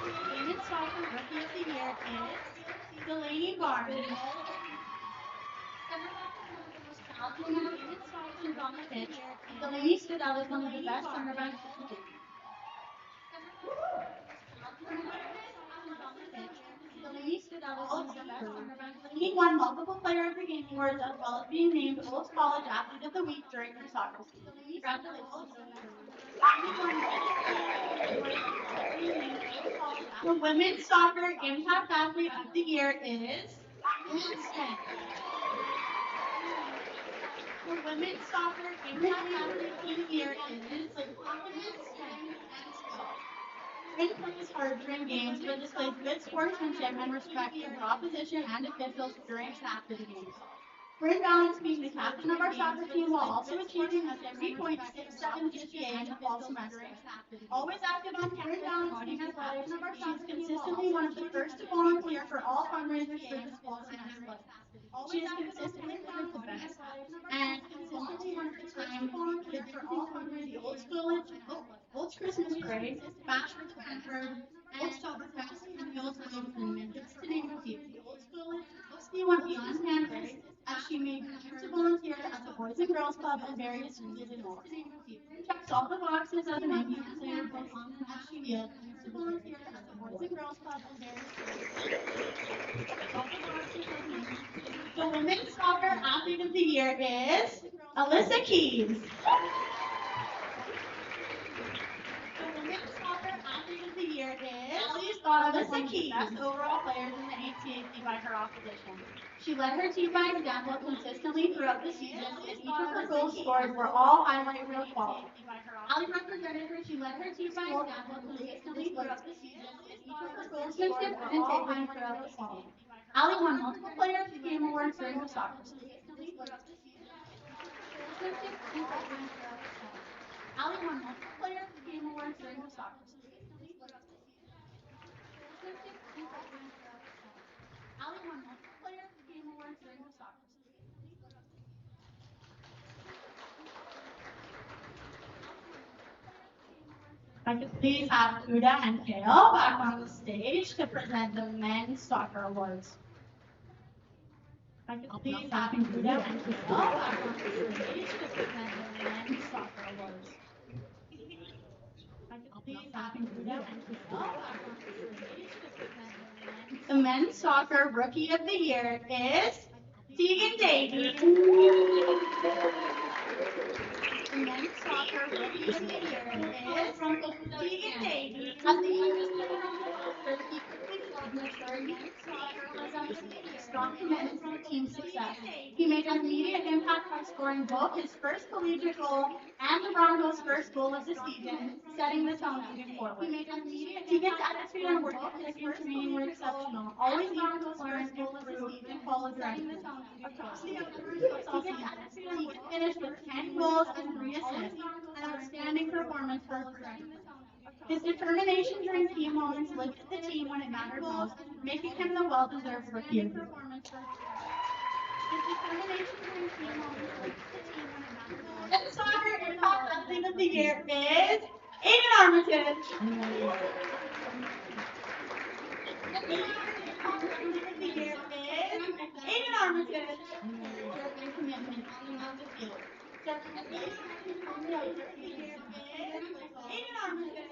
The women's soccer rookie of the year is Delaney Barnes. Center back is one of the most challenging and women's options on the pitch. Delaney stood out as one of the best center backs in the league. Delaney stood out as one of the best center backs. Delaney won multiple Player of the Game awards as well as being named Olds College Athlete of the Week during her soccer season. Congratulations. The women's soccer impact athlete of the year is Smith. The women's soccer impact athlete of the year is Smith. Great plays hard during games, but displays good sportsmanship and respect for her opposition and officials during and after the game. Bryn Balance being the captain of our soccer team while also achieving a 3.67 GPA in the fall semester. Always active on campus, promoting athletics, she is consistently one of the first to volunteer for all fundraisers for the fall semester. She is consistently one of the best and consistently one of the time volunteered for all fundraisers, Old Christmas Parade, Bash with Stanford, Oktoberfest, and the Old Halloween Tournament, just to name a few. She went beyond campus as she made time to volunteer at the Boys and Girls Club and various schools and more. Checks all the boxes as an NU player both on and off the field to volunteer at the Boys and Girls Club and various schools. The women's soccer athlete of the year is Alyssa Keys. The women's soccer athlete of the year is Alyssa Keys, best overall players in the ACAC by her opposition. She led her team by example consistently throughout the season, and each of her goals scored were all highlight reel quality. Ali represented her. She led her team by example consistently throughout the season, and each of her goals scored were all highlight throughout the season. Ali won multiple Player of the Game awards during the soccer season. Ali won multiple Player of the Game awards during the soccer season. Ali won multiple Player of the Game awards during the soccer season. I could please have Uda and Kale back on the stage to present the men's soccer awards. I could please have Uda and Kale back on the stage to present the men's soccer awards. I could please have Uda and Kale back on the stage to present the men's soccer rookie of the year is Tegan Davey. The men's soccer rookie of the year is Tegan Davey. As the youngest player on the roster, he quickly showed maturity, men's soccer was a strong commitment to team success. He made an immediate impact by scoring both his first collegiate goal and the Broncos' first goal of the season, setting the tone moving forward. Tegan's attitude and work ethic in training were exceptional, always eager to learn, improve, and follow directions. Across the Tegan's attitude and work finished with 10 goals and 3 assists, an outstanding performance for a freshman. His determination during key moments lifted the team when it mattered most, making him the well-deserved rookie of the year. His determination during key moments lifted the team when it mattered most. And soccer impact athlete of the year is Aiden Armitage. The year is Aiden Armitage. Character and commitment on and off the field. Aiden Armitage.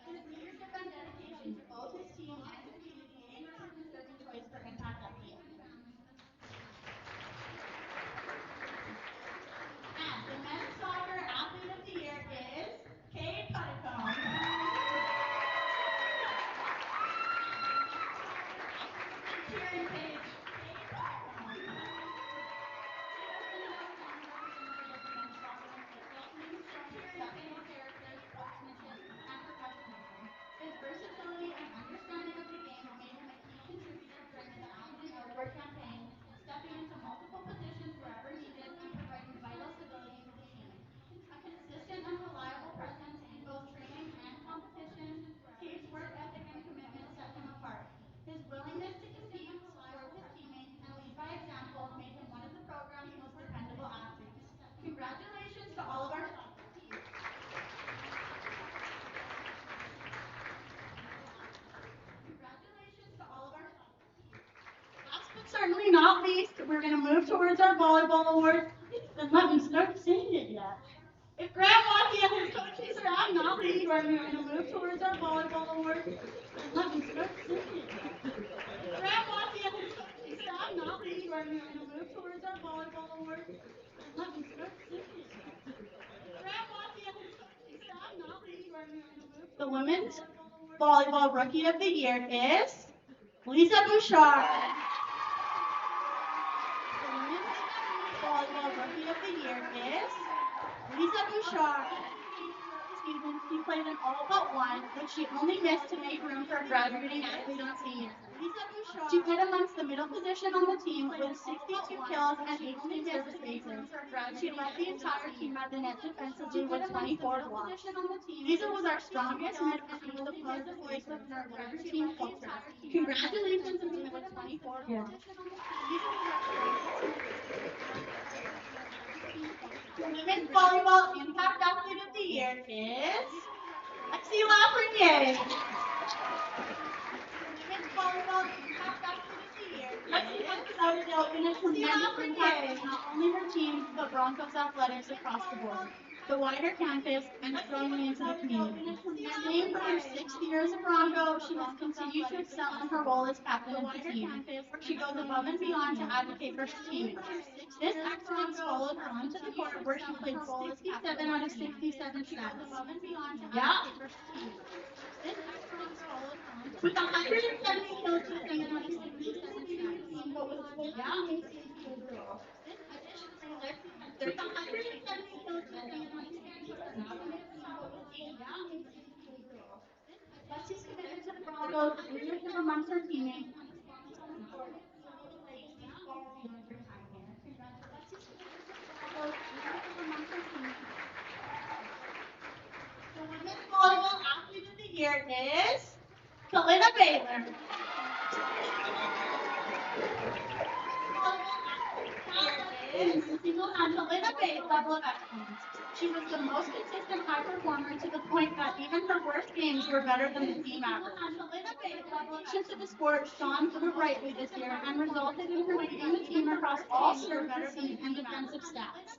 His leadership and dedication to both his team and the community made him a deserving choice for impact athlete. And the men's soccer athlete of the year is Cade Putticombe. certainly not least, we're going to move towards our volleyball awards. Then let me start saying it yet. If Grant Walkie and his coaching staff not lead, we're going to move towards our volleyball awards. Then let me start saying it yet. If Grant Walkie and his coaching staff not lead, we're going to move towards our volleyball awards. Then let me start saying it yet. If Grant Walkie and his coaching staff not lead, we're going to move. The women's volleyball rookie of the year is Lisa Bouchard. The women's volleyball rookie of the year is Lisa Bouchard. Season, she played in all but one, which she only missed to make room for a graduating athlete on senior. Lisa Bouchard. She played amongst the middle position on the team with 62 kills and 18 service aces. She led the entire team at the net defensively with 24 blocks. Lisa was our strongest mid and was the positive voice of our larger team culture. Congratulations on being with 24 blocks. The women's volleyball impact athlete of the year is Lexi Lafreniere. The women's volleyball impact athlete of the year Lexi has without a doubt been a tremendous impact on not only her team but Broncos athletics across the board, the wider campus, and strongly into the community. Staying for her 6 years at Bronco, she has continued to excel in her role as captain of the team, where she goes above and beyond to advocate for her teammates. This excellence followed her onto the court, where she played 67 out of 67 snaps. Yeah. With 170 kills to 7 out of 67 snaps. What was the overall? There's 170 kills to 7 out of 67 snaps. Lexi's commitment to the Broncos, leadership amongst her teammates, and responsibility far beyond her time here. Lexi's commitment to the Broncos, leadership amongst her teammates. The women's volleyball athlete of the year is Kalina Baylor. Is single and Kalina Baylor level of excellence. She was the most consistent high performer to the point that even her worst games were better than the team average. Addition to the sport shone through brightly this year and resulted in her leading the team across all servicing and defensive stats.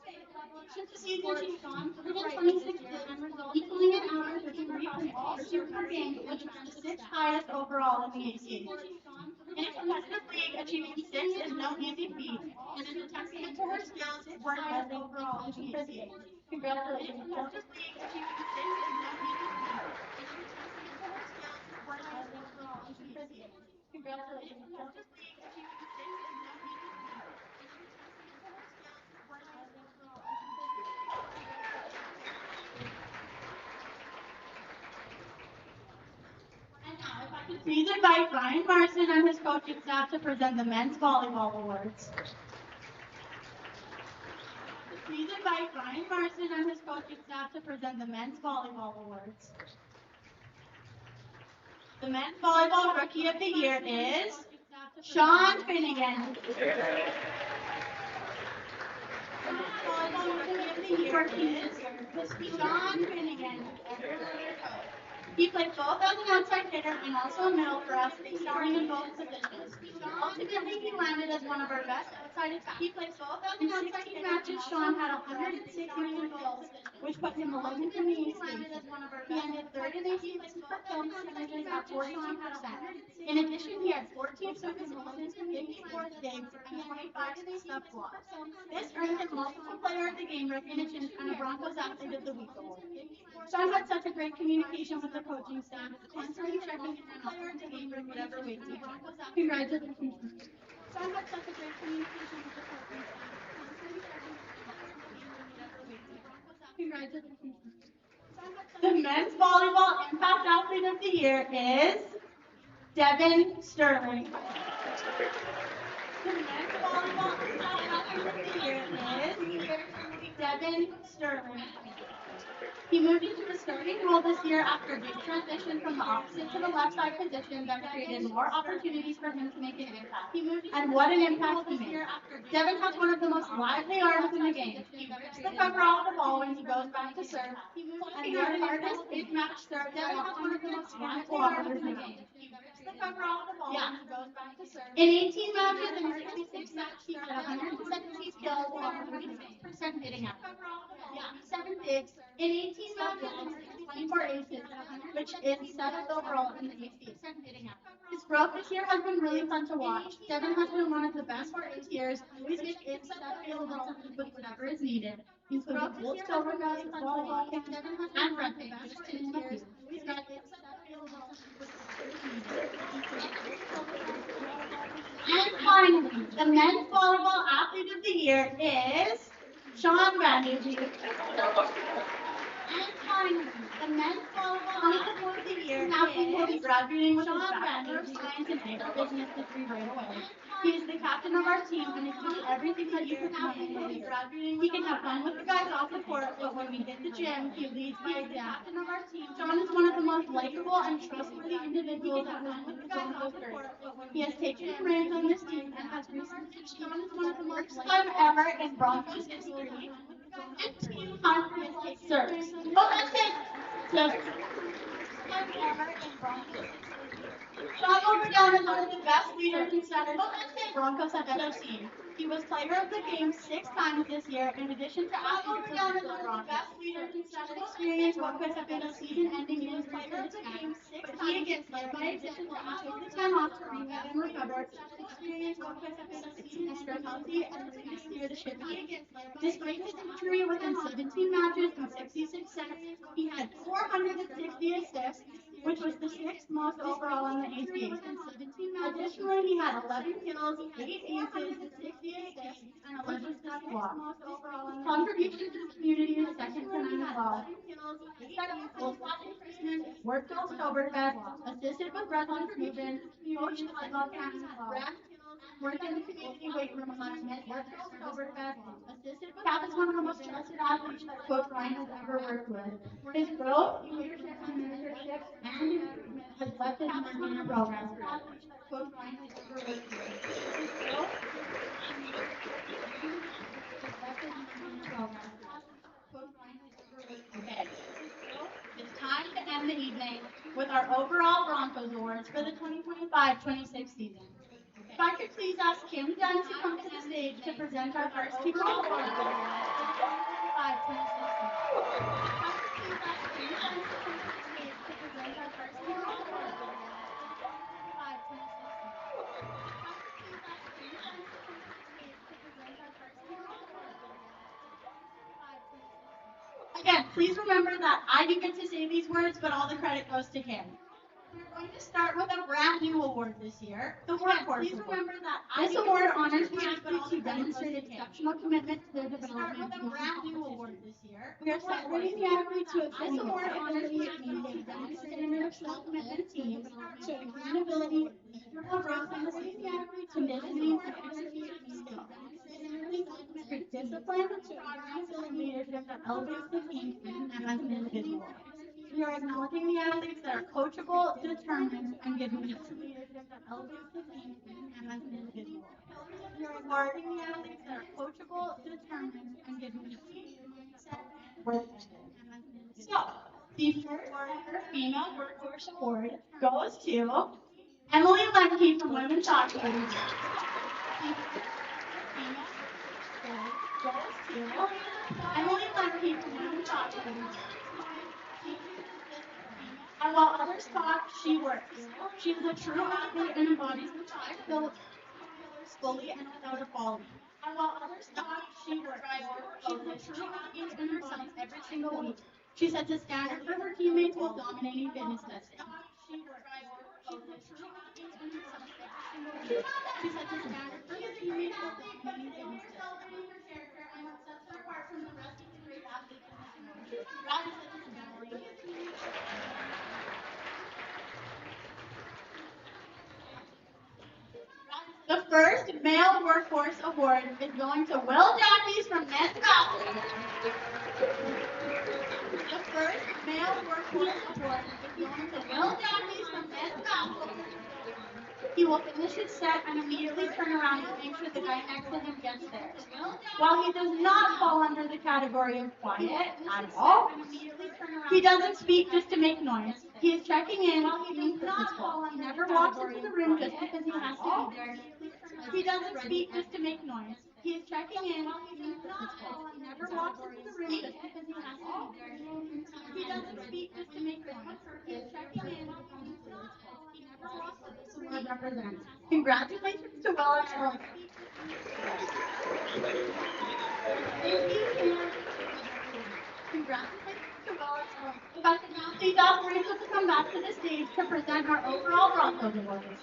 This season she shone through brightly this year and resulted equaling an average of 3.2 per game, which was the 6th highest overall in the ACA. In a competitive league, achieving 6 is no easy feat, and is a testament to her skills, work ethic, overall and ACA. Congratulations. In a competitive league, achieving 6 is no easy feat, and is a testament to her skills, work ethic, overall and ACA. Congratulations. In a competitive league, achieving 6 is no easy feat, and is a testament to her skills, work ethic, overall and And now, if I could please invite Brian Marston and his coaching staff to present the men's volleyball awards. Please invite Brian Marston and his coaching staff to present the men's volleyball awards. The men's volleyball rookie of the year is Sean Finnegan. The men's volleyball rookie of the year is Sean Finnegan. He played both as an outside hitter and also a middle for us, starting in both positions. Ultimately, he landed as one of our best outside attackers. He played both as an outside hitter. In 16 matches, Sean had 106 million goals, which put him 11th in the ACA. He ended third in ACA per kill percentages at 42%. In addition, he had 14 service moments, 54 digs, and 25 stuff blocks. This earned him multiple player of the game recognition and a Broncos Athlete of the Week award. Sean had such a great communication with the coaching staff, constantly checking in and player of the game in whatever way he can. Congratulations. Sean had such a great communication with the coaching staff, constantly checking in and player of the game in whatever way he can. Congratulations. The men's volleyball impact athlete of the year is Devin Sterling. The men's volleyball impact athlete of the year is Devin Sterling. He moved into a starting role this year after a big transition from the opposite to the left side position that created more opportunities for him to make an impact. And what an impact he made. Devin has one of the most lively arms in the game. He rips the cover off the ball when he goes back to serve. And what an hardest big match serve, Devin has one of the most lively arms in the game. He rips the Yeah. In 18 matches and 66 sets, he had 117 kills and 36% hitting average. Yeah, 7 digs. In 18 matches and 24 aces, which is 7th overall in the AC. His growth this year has been really fun to watch. Devin has been one of the best tiers, always make it available to help with whatever is needed, including gold, silver medals, volleyball, and front page, just to name a few. He's got it available to help with whatever is needed, including gold, silver medals, and finally, the men's volleyball athlete of the year is Sean Banerjee. And finally, the men's volleyball athlete of the year will be graduating with his Bachelor of Science in Agribusiness degree right away. He is the captain of our team and is doing everything that you can imagine. He can have fun with the guys off the court, but when we hit the gym, he leads by example. Sean is one of the most likable and trustworthy individuals that run with the Broncos group. He has taken the reins on this team and has recently achieved the first time ever in Broncos history 1,500 serves. Oh, that's it. Just time ever in Broncos history. Sean will go down as one of the best leaders and centers Broncos have ever seen. He was player of the game 6 times this year, in addition to absolutely down as one of the best leaders and centers experience Broncos have been a season-ending injury for his game 6 times. He against led by example and took the time off to rehab and recover. Experience Broncos have been a season extra healthy and ready to steer the ship again. Despite his injury within 17 matches and 66 sets, he had 460 assists, which was the 6th most overall in the ACA. Additionally, he had 11 kills, 8 aces, 60 assists, and 11 stats blocked. Contribution to the community is second to none as well. Worked on Soberfest, assisted with Breslin Movement, coached football camps, worked in the community weight room alignment, worked on Soberfest, assisted with Cap is one of the most trusted athletes that Coach Ryan has ever worked with. His growth, leadership, and mentorship and improvement has left his mark on our program. Coach Ryan has ever worked with. His growth, Okay. It's time to end the evening with our overall Broncos awards for the 2025-26 season. If I could please ask Kim Dunn to come to the stage to present our first two Broncos awards for the 2025-26 season. If I could please ask Kim Dunn to come to the stage to present our first two Broncos awards for the 2025-26 season. If I could please ask Kim Dunn to come to the stage to present our first two Broncos awards for the 2025-26 season. Again, please remember that I do get to say these words, but all the credit goes to Kim. We're going to start with a brand new award this year, the Workforce Award. This award honors the athletes who demonstrate exceptional commitment to their development. With a brand new award this year, we are celebrating the athletes who have this award honors the athletes who demonstrated their exceptional commitment to teams, showing accountability, measurable growth in the safety athletes, conditioning, and execution skills. Discipline, progress, and leadership that elevates the team and as an individual. We are acknowledging the athletes that are coachable, determined, and giving leadership that elevates the team and as an individual. We are acknowledging the athletes that are coachable, determined, and giving mindset work ethic. So, the first ever female workforce award goes to Emily Lemke from Women's Hockey. The first female goes to Emily Lemke from Women's Hockey. And while others talk, she works. She is a true athlete and embodies the 5 pillars fully and without apology. And while others talk, she works. She's a true athlete and herself every single week. She sets a standard for her teammates while dominating fitness testing. She works. She's a true athlete and herself every single week. She sets a standard for her teammates while dominating fitness testing. Celebrating her character and what sets her apart from the rest of the great athletes in this room. That is such a standard. The first male workforce award is going to Will Jockeys from men's basketball. The first male workforce award is going to Will Jockeys from men's basketball. He will finish his set and immediately turn around to make sure the guy next to him gets there. While he does not fall under the category of quiet at all, he doesn't speak just to make noise. He is checking in while he's being purposeful. He never walks into the room just because he has to be there. He doesn't speak just to make noise. He is checking in while he's being purposeful. He never walks into the room just because he has to be there. He doesn't speak just to make noise. He is checking in while he's being purposeful. He never walks into the room represents. Congratulations to Will and Alex. Thank you, Cam. Congratulations to Will and Alex. If I could now please ask Rachel to come back to the stage to present our overall Broncos awards.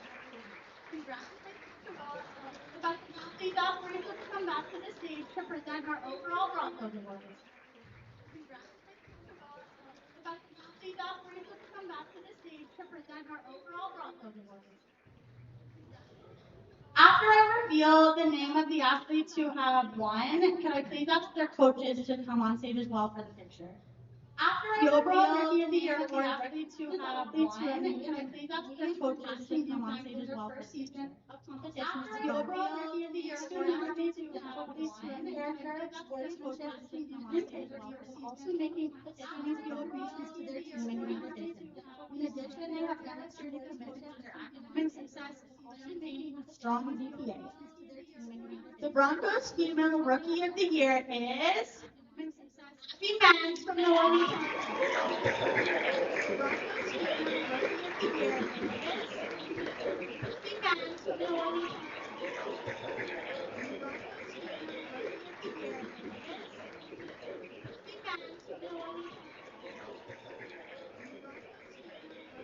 Congratulations to Will and Alex. If I could now please ask Rachel to come back to the stage to present our overall Broncos awards. Congratulations to Will and Alex. If I could now please ask Rachel to come back to the stage to present our overall Broncos awards. After I reveal the name of the athletes who have won, can I please ask their coaches to come on stage as well for the picture? After I reveal Rookie of the Year award athletes who have won, can I please ask their coaches to come on stage as well for the picture? After I reveal Rookie of the Year award athletes who have won, their courage, sportsmanship, and communication are also making significant contributions to their team and organization. In addition, they have demonstrated commitment to their academic success and also maintaining a strong GPA. The Broncos female Rookie of the Year is Abby Mans from the Orleans. The Broncos female Rookie of the Year is Abby Mans from the Orleans. The Broncos female Rookie of the Year is Abby Mans from the Orleans. The Broncos female Rookie of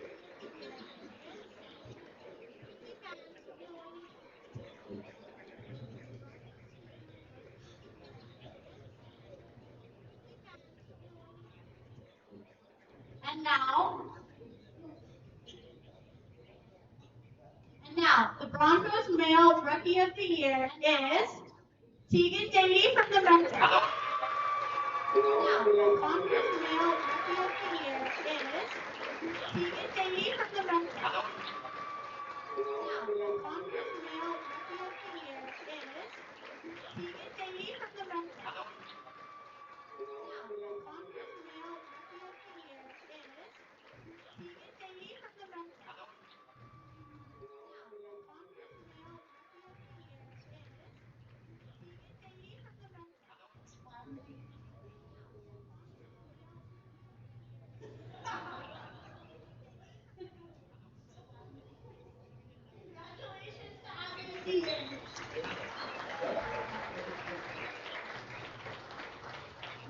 the Year is Abby Mans from the Orleans. And now, the Broncos male Rookie of the Year is Tegan Davey from the men's team. Now, the Broncos male Rookie of the Year is Tegan Davey from the men's team. Now, the Broncos male Rookie of the Year is Tegan Davey from the men's team. Now, the Broncos male Rookie of the Year is Tegan Davey from the men's team. Now, the Broncos male Rookie of the Year is Tegan Davey from the men's team. Congratulations to Abby and Tegan.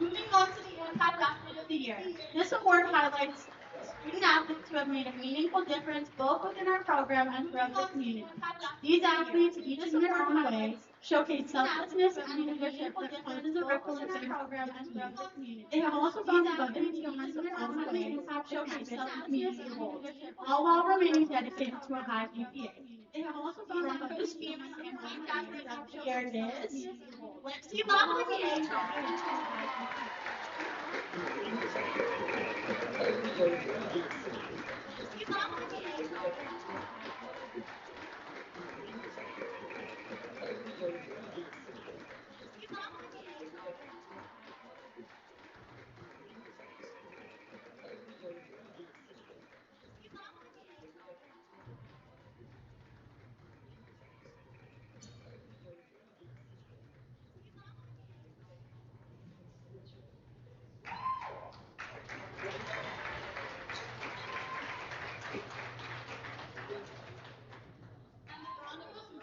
Moving on to the Impact Athlete of the Year. This award highlights student athletes who have made a meaningful difference both within our program and throughout the community. These athletes, each in their own way, showcase selflessness and leadership that causes a ripple effect in our program and throughout the community. They have also gone above and beyond in their own way, showcase selflessness and leadership, all while remaining dedicated to a high GPA. They have also gone above and beyond Impact Athlete of the Year is Lexi Lafley.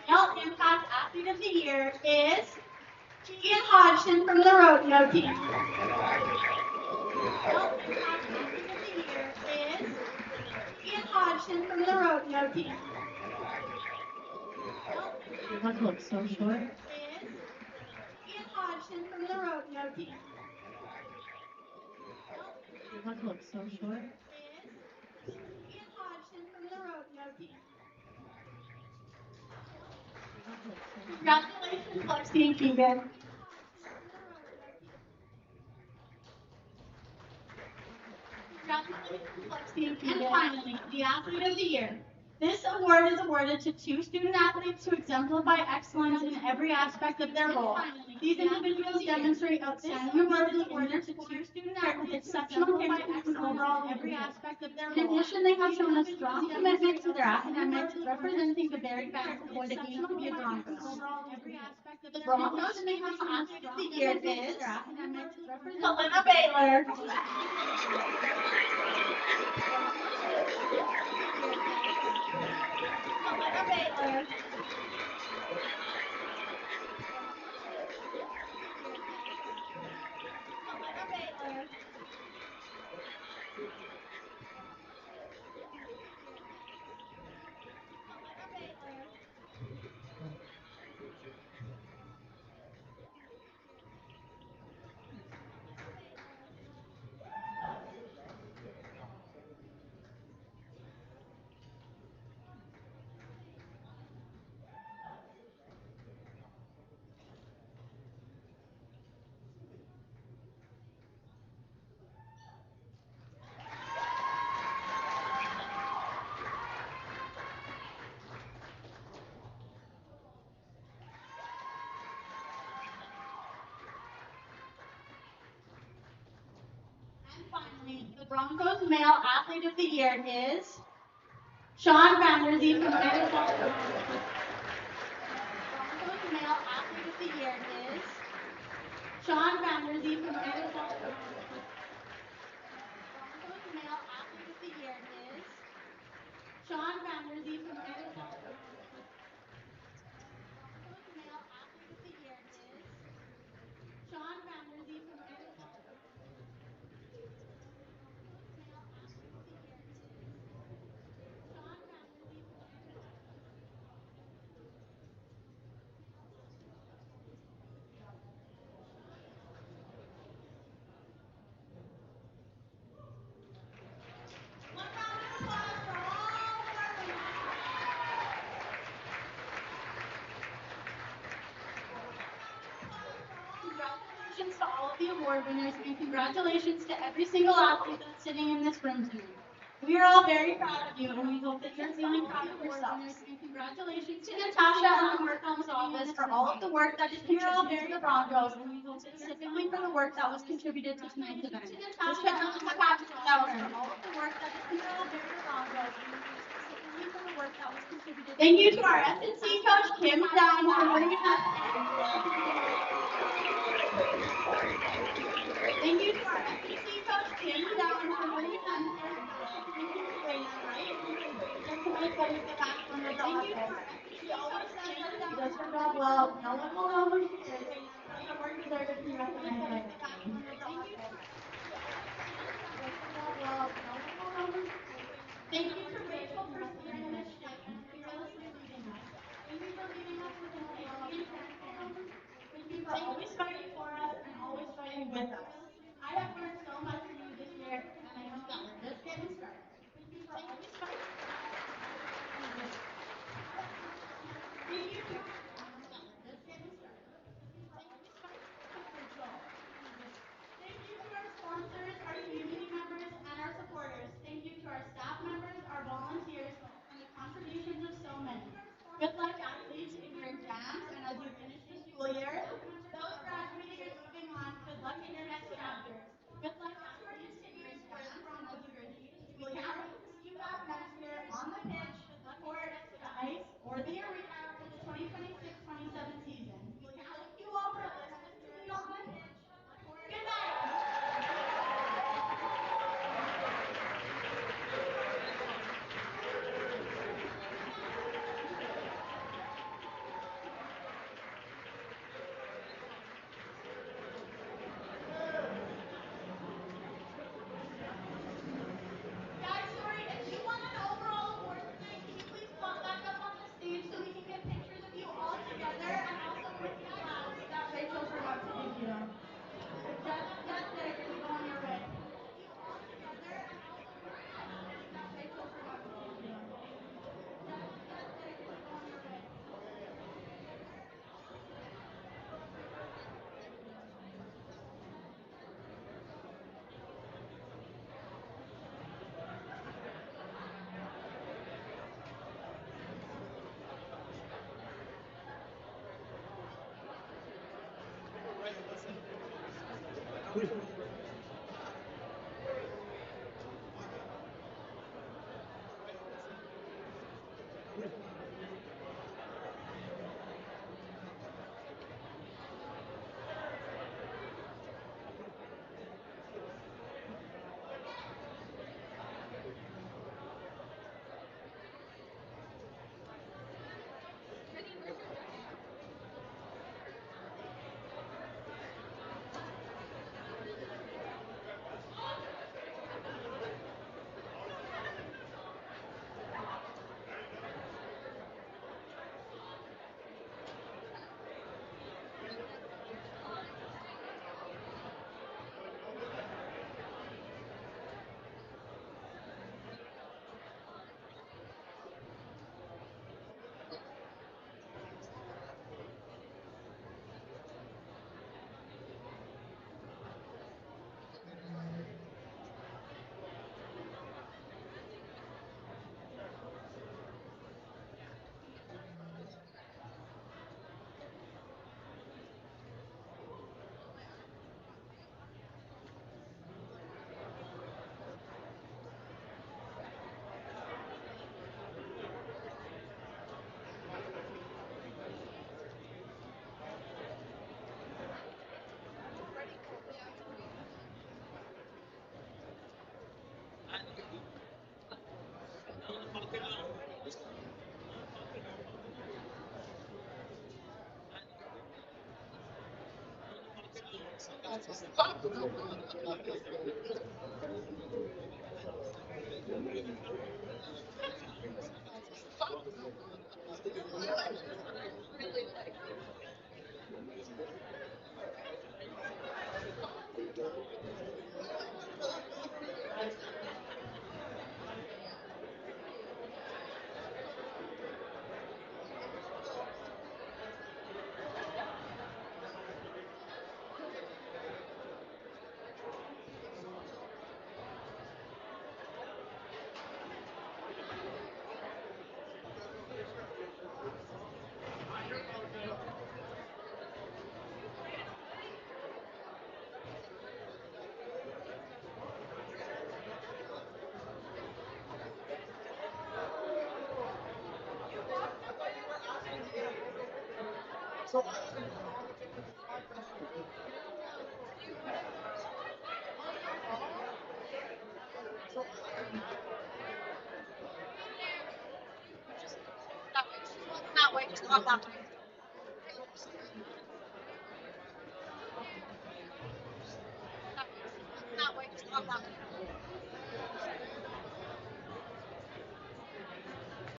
Male Impact Athlete of the Year is Keegan Hodgson from the rodeo team. Male Impact Athlete of the Year is Keegan Hodgson from the rodeo team. Your head looks so short. Is Keegan Hodgson from the rodeo team. Your head looks so short. Is Keegan Hodgson from the rodeo team. Congratulations, Lexi and Keegan. Congratulations, Lexi and Keegan. And finally, the Athlete of the Year. This award is awarded to 2 student athletes who exemplify excellence in every aspect of their role. These individuals demonstrate outstanding ability in their sport with exceptional patience and overall every aspect of their role. In addition, they have shown a strong commitment to their academics, representing the very best of what it means to be a Broncos. The Broncos female athlete of the year is Helena Baylor. Helena Baylor. Helena Baylor. Helena Baylor. And finally, the Broncos male athlete of the year is Sean Vanderzee from Arizona. Broncos male athlete of the year is Sean Vanderzee from Arizona. Broncos male athlete of the year is Sean Vanderzee from Arizona. Broncos male athlete of the year is Sean Vanderzee from Arizona. Broncos male athlete of the year is Sean Vanderzee from Arizona. One round of applause for all of our winners. Congratulations to all of the award winners, and congratulations to every single athlete that's sitting in this room tonight. We are all very proud of you, and we hope that you're feeling proud of yourselves. And congratulations to Natasha and the Marco's office for all of the work that is contributed to the Broncos, and we hope specifically for the work that was contributed to tonight's event. This could not have happened without her. All of the work that is contributed to the Broncos, and we hope specifically for the work that was contributed. Thank you to our S&C coach Kim Down for bringing us. Thank you to our S&C coach Kim Down for bringing us first ballot. Thank you to Raina Wright, who plays Raina tonight, but is the backbone of the office. She always stands up and does her job well. No one will know who she is. But her work deserves to be recognized by the backbone of the office. Does her job well. No one will know who she is. Thank you to Rachel for steering this ship and fearlessly leading us. Thank you for leading us with integrity and transparency. Thank you for always fighting for us and always fighting with us. I have learned so much from you this year, and I know that we're just getting started. Thank you for always fighting for us and always fighting with us. I have learned so much from you this year, and I know that we're just getting started. Thank you for always fighting for us, Rachel. Thank you to our sponsors, our community members, and our supporters. Thank you to our staff members, our volunteers, and the contributions of so many. Good luck, athletes, in your exams and as you finish the school year. Those graduating and moving on, good luck in your next chapters. Good luck, athletes, in your exams and as you finish the school year. We can't wait to see you back next year on the pitch, the court, the ice, or the arena for the 2026-27 season. Thank you all for listening to me on the pitch. Good night.